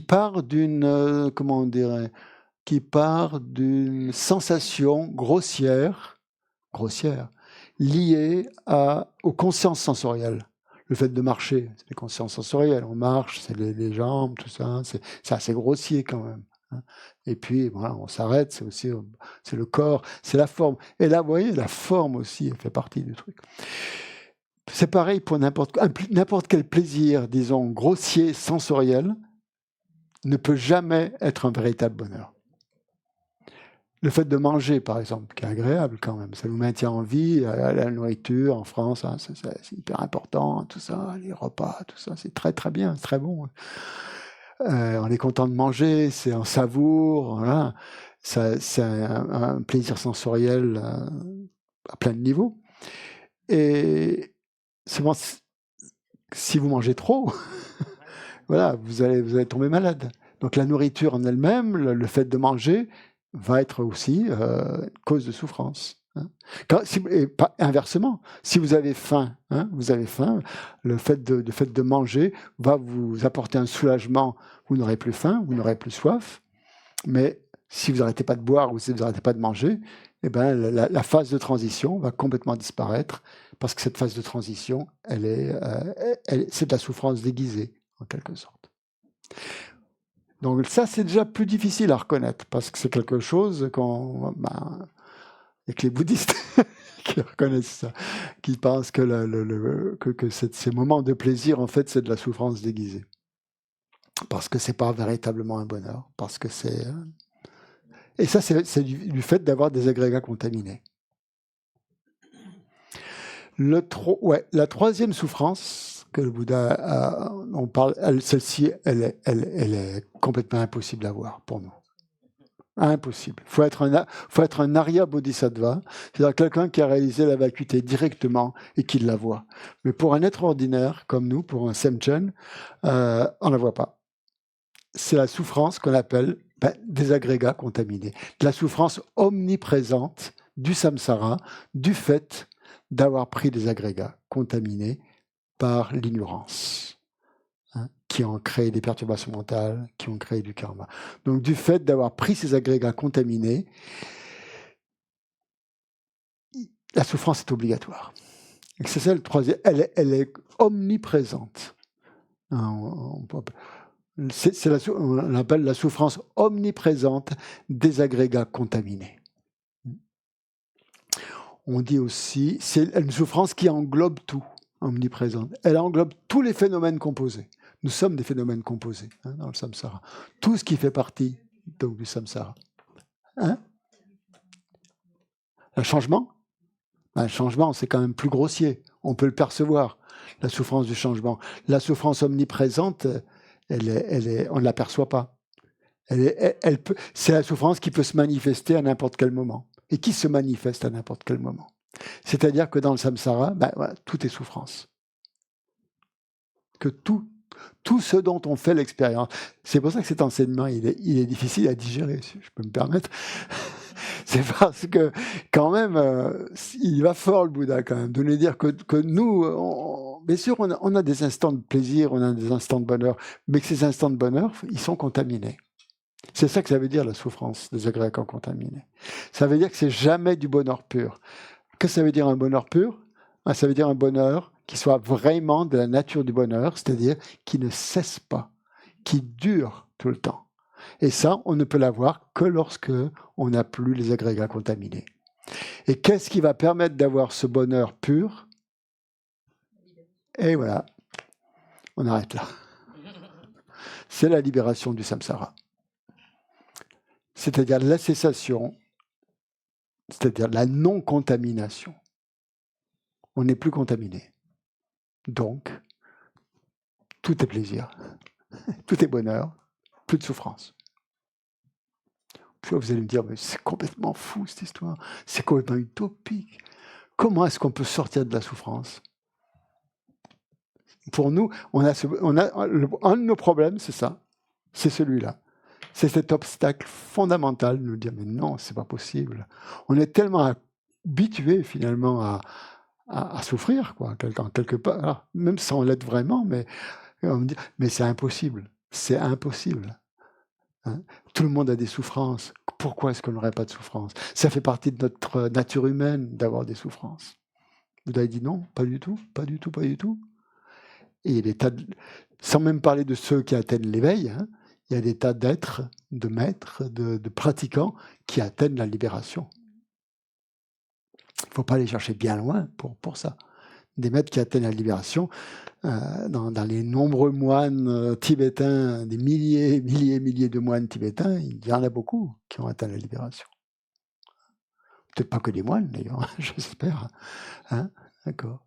part d'une, qui part d'une sensation grossière liée aux consciences sensorielles. Le fait de marcher, c'est les consciences sensorielles. On marche, c'est les jambes, tout ça. C'est assez grossier quand même. Hein. Et puis, voilà, on s'arrête, c'est le corps, c'est la forme. Et là, vous voyez, la forme aussi, elle fait partie du truc. C'est pareil pour n'importe quel plaisir, disons, grossier, sensoriel, ne peut jamais être un véritable bonheur. Le fait de manger, par exemple, qui est agréable quand même, ça nous maintient en vie, la nourriture en France, hein, c'est hyper important, tout ça, les repas, tout ça, c'est très très bien, c'est très bon. On est content de manger, on savoure, voilà. C'est un plaisir sensoriel à plein de niveaux. Et souvent, si vous mangez trop, voilà, vous allez tomber malade. Donc la nourriture en elle-même, le fait de manger, va être aussi cause de souffrance. Hein. Inversement, si vous avez faim, le fait de manger va vous apporter un soulagement. Vous n'aurez plus faim, vous n'aurez plus soif, mais si vous n'arrêtez pas de boire ou si vous n'arrêtez pas de manger, eh ben, la phase de transition va complètement disparaître parce que cette phase de transition, c'est de la souffrance déguisée, en quelque sorte. Donc ça, c'est déjà plus difficile à reconnaître parce que c'est quelque chose avec les bouddhistes qui reconnaissent ça, qui pensent que, ces moments de plaisir, en fait, c'est de la souffrance déguisée. Parce que c'est pas véritablement un bonheur, parce que c'est... Et ça, c'est du fait d'avoir des agrégats contaminés. La troisième souffrance que le Bouddha on parle, celle-ci, elle est complètement impossible à voir pour nous. Impossible. Faut être un Arya Bodhisattva, c'est-à-dire quelqu'un qui a réalisé la vacuité directement et qui la voit. Mais pour un être ordinaire comme nous, pour un Semchen, on ne la voit pas. C'est la souffrance qu'on appelle des agrégats contaminés, de la souffrance omniprésente du samsara, du fait d'avoir pris des agrégats contaminés par l'ignorance, qui ont créé des perturbations mentales, qui ont créé du karma. Donc du fait d'avoir pris ces agrégats contaminés, la souffrance est obligatoire. Et c'est ça le troisième, elle est omniprésente. On appelle la souffrance omniprésente des agrégats contaminés. On dit aussi, c'est une souffrance qui englobe tout, omniprésente. Elle englobe tous les phénomènes composés. Nous sommes des phénomènes composés dans le samsara. Tout ce qui fait partie donc, du samsara. Le changement, c'est quand même plus grossier. On peut le percevoir, la souffrance du changement. La souffrance omniprésente, on ne l'aperçoit pas. C'est la souffrance qui peut se manifester à n'importe quel moment. Et qui se manifeste à n'importe quel moment. C'est-à-dire que dans le samsara, tout est souffrance. Que tout ce dont on fait l'expérience. C'est pour ça que cet enseignement, il est difficile à digérer, si je peux me permettre. C'est parce que, quand même, il va fort, le Bouddha, quand même, de nous dire que nous, bien sûr, on a des instants de plaisir, on a des instants de bonheur, mais que ces instants de bonheur, ils sont contaminés. C'est ça que ça veut dire, la souffrance des agrégats contaminés. Ça veut dire que c'est jamais du bonheur pur. Qu'est-ce que ça veut dire un bonheur pur ? Ça veut dire un bonheur qui soit vraiment de la nature du bonheur, c'est-à-dire qui ne cesse pas, qui dure tout le temps. Et ça, on ne peut l'avoir que lorsque on n'a plus les agrégats contaminés. Et qu'est-ce qui va permettre d'avoir ce bonheur pur ? Et voilà, on arrête là. C'est la libération du samsara. C'est-à-dire la cessation, c'est-à-dire la non-contamination. On n'est plus contaminé. Donc, tout est plaisir, tout est bonheur, plus de souffrance. Puis vous allez me dire, mais c'est complètement fou cette histoire, c'est complètement utopique. Comment est-ce qu'on peut sortir de la souffrance ? Pour nous, un de nos problèmes, c'est ça, c'est celui-là. C'est cet obstacle fondamental de nous dire, mais non, c'est pas possible. On est tellement habitué finalement à souffrir, quoi, quelque part, alors, même sans l'être vraiment, mais on me dit, mais c'est impossible. Tout le monde a des souffrances. Pourquoi est-ce qu'on n'aurait pas de souffrances ? Ça fait partie de notre nature humaine d'avoir des souffrances. Vous avez dit non, pas du tout. Et sans même parler de ceux qui atteignent l'éveil, il y a des tas d'êtres, de maîtres, de pratiquants qui atteignent la libération. Il ne faut pas aller chercher bien loin pour ça. Des maîtres qui atteignent la libération, dans les nombreux moines tibétains, des milliers de moines tibétains, il y en a beaucoup qui ont atteint la libération. Peut-être pas que des moines, d'ailleurs, j'espère. D'accord.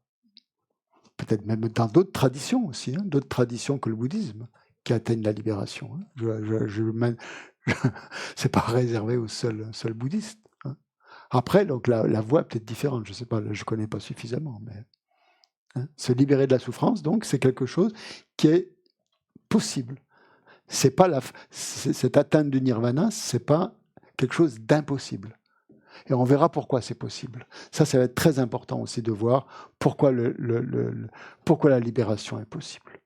Peut-être même dans d'autres traditions aussi, d'autres traditions que le bouddhisme, qui atteignent la libération. C'est pas réservé aux seuls bouddhistes. Après, donc la voie est peut-être différente. Je sais pas, je connais pas suffisamment, mais se libérer de la souffrance, donc, c'est quelque chose qui est possible. C'est pas cette atteinte du nirvana, c'est pas quelque chose d'impossible. Et on verra pourquoi c'est possible. Ça va être très important aussi de voir pourquoi pourquoi la libération est possible.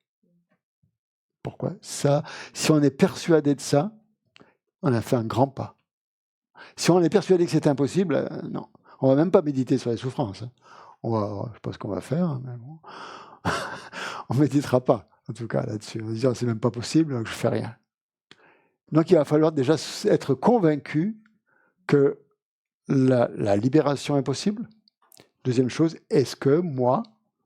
Pourquoi ça ? Si on est persuadé de ça, on a fait un grand pas. Si on est persuadé que c'est impossible, non. On ne va même pas méditer sur les souffrances. Hein. Je ne sais pas ce qu'on va faire, mais bon. On ne méditera pas, en tout cas, là-dessus. On va se dire, c'est même pas possible, donc je ne fais rien. Donc il va falloir déjà être convaincu que la libération est possible. Deuxième chose, est-ce que moi,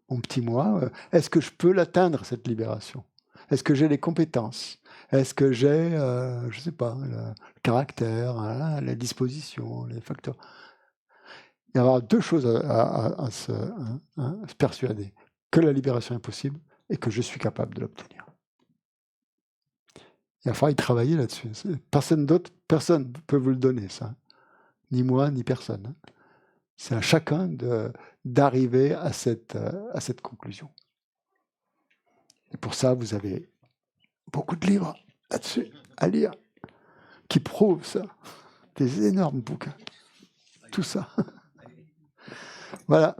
mon petit moi, est-ce que je peux l'atteindre, cette libération? Est-ce que j'ai les compétences? Est-ce que j'ai, je ne sais pas, le caractère, hein, les dispositions, les facteurs? Il y aura deux choses à se persuader. Que la libération est possible et que je suis capable de l'obtenir. Il va falloir y travailler là-dessus. Personne d'autre, personne ne peut vous le donner, ça. Ni moi, ni personne. C'est à chacun d'arriver à cette conclusion. Et pour ça, vous avez beaucoup de livres là-dessus à lire qui prouvent ça. Des énormes bouquins. Tout ça. Voilà.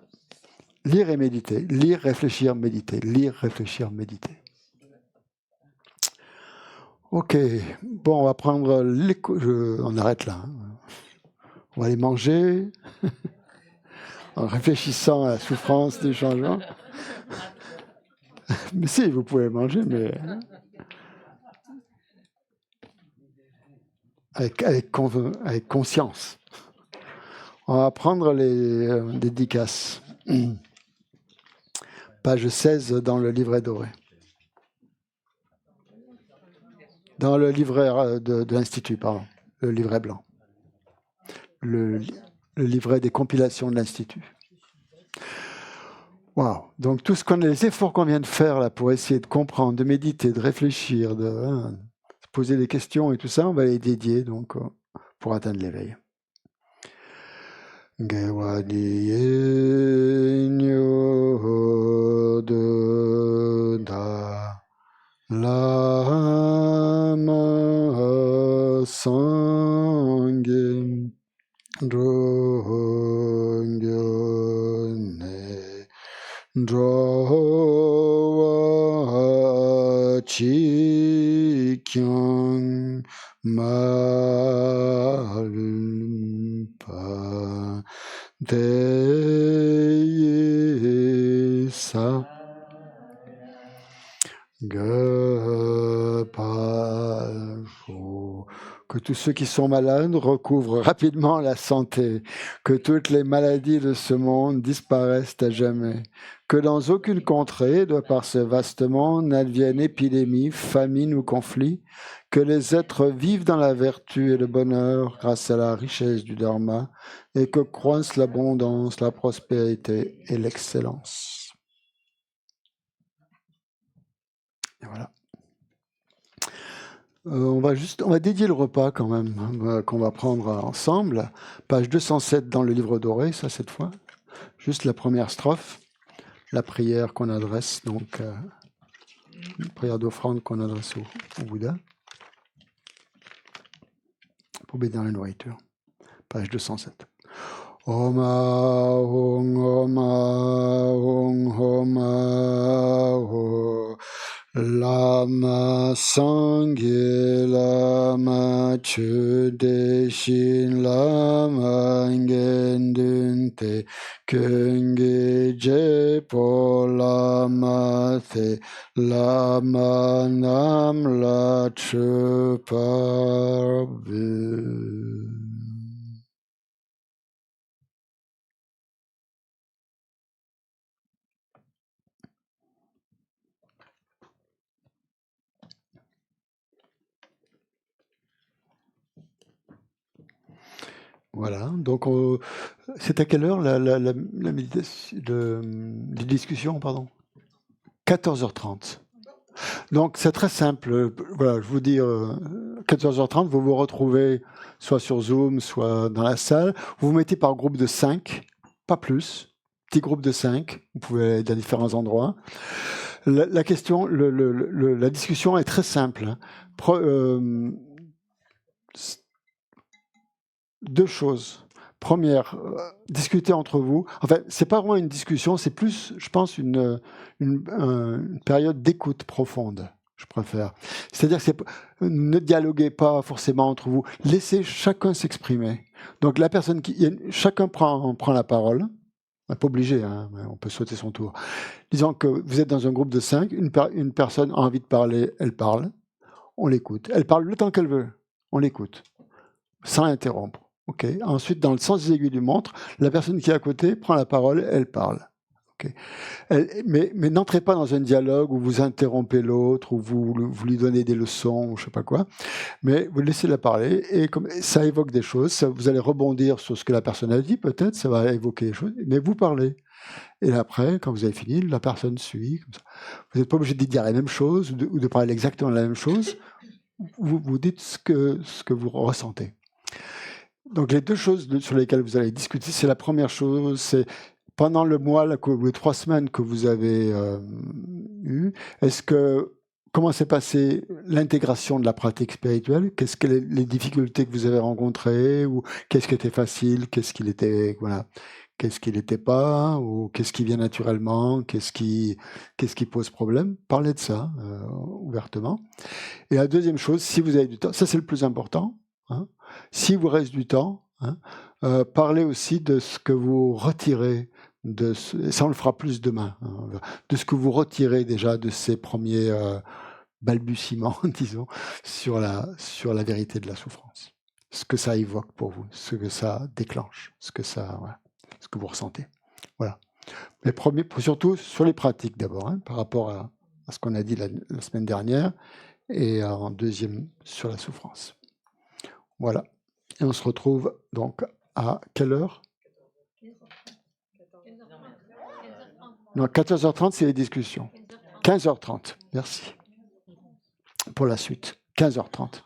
Lire et méditer. Lire, réfléchir, méditer. Lire, réfléchir, méditer. Ok. Bon, on va prendre on arrête là. On va aller manger en réfléchissant à la souffrance du changement. Mais si, vous pouvez manger, mais avec conscience. On va prendre les dédicaces. Page 16 dans le livret doré. Dans le livret de l'Institut, pardon. Le livret blanc. Le livret des compilations de l'Institut. Waouh! Donc, les efforts qu'on vient de faire là pour essayer de comprendre, de méditer, de réfléchir, de poser des questions et tout ça, on va les dédier donc pour atteindre l'éveil. Lama Sangye Dronyone Drowa Chikyang Malpa Deyesa que tous ceux qui sont malades recouvrent rapidement la santé, que toutes les maladies de ce monde disparaissent à jamais, que dans aucune contrée, de par ce vaste monde, n'advienne épidémie, famine ou conflit, que les êtres vivent dans la vertu et le bonheur grâce à la richesse du Dharma, et que croissent l'abondance, la prospérité et l'excellence. Et voilà. On va dédier le repas quand même, qu'on va prendre ensemble. Page 207 dans le livre doré, ça cette fois. Juste la première strophe, la prière qu'on adresse, donc une prière d'offrande qu'on adresse au Bouddha pour bénir la nourriture. Page 207. Oma hong oma hong oma ho Lama Sangye Lama Chudeshin Lama Ngendunte Kenge Jepo Lama The Lama Nam La Chuparvu. Voilà, donc c'est à quelle heure la méditation, les discussions, pardon 14h30. Donc c'est très simple, voilà, je vous dis 14h30, vous vous retrouvez soit sur Zoom, soit dans la salle, vous vous mettez par groupe de 5, pas plus, petit groupe de 5, vous pouvez aller dans différents endroits. La question, la discussion est très simple. Deux choses. Première, discuter entre vous. Enfin, c'est pas vraiment une discussion, c'est plus, je pense, une période d'écoute profonde. je préfère. C'est-à-dire que ne dialoguez pas forcément entre vous. Laissez chacun s'exprimer. Donc la personne chacun prend la parole. On n'est pas obligé, hein, on peut sauter son tour. Disons que vous êtes dans un groupe de 5, une personne a envie de parler, elle parle, on l'écoute. Elle parle le temps qu'elle veut, on l'écoute, sans interrompre. Okay. Ensuite, dans le sens des aiguilles du montre, la personne qui est à côté prend la parole, elle parle. Okay. Mais n'entrez pas dans un dialogue où vous interrompez l'autre, où vous lui donnez des leçons, ou je ne sais pas quoi, mais vous laissez-la parler, et comme ça évoque des choses, vous allez rebondir sur ce que la personne a dit, peut-être, ça va évoquer des choses, mais vous parlez. Et après, quand vous avez fini, la personne suit. Comme ça. Vous n'êtes pas obligé de dire la même chose, ou de parler exactement la même chose, vous dites ce que vous ressentez. Donc les deux choses sur lesquelles vous allez discuter, c'est la première chose, c'est pendant le mois, les 3 semaines que vous avez eues, comment s'est passée l'intégration de la pratique spirituelle? Qu'est-ce que les difficultés que vous avez rencontrées? Ou qu'est-ce qui était facile? Qu'est-ce qui l'était, voilà. Qu'est-ce qui n'était pas? Ou qu'est-ce qui vient naturellement? Qu'est-ce qui pose problème? Parlez de ça ouvertement. Et la deuxième chose, si vous avez du temps, ça c'est le plus important, hein, si vous reste du temps, hein, parlez aussi de ce que vous retirez, ça on le fera plus demain, hein, de ce que vous retirez déjà de ces premiers balbutiements, disons, sur la vérité de la souffrance. Ce que ça évoque pour vous, ce que ça déclenche, ce que vous ressentez. Voilà. Mais surtout sur les pratiques d'abord, hein, par rapport à ce qu'on a dit la semaine dernière, et en deuxième sur la souffrance. Voilà. Et on se retrouve donc à quelle heure? Non, 14h30, c'est les discussions. 15h30, merci. Pour la suite, 15h30.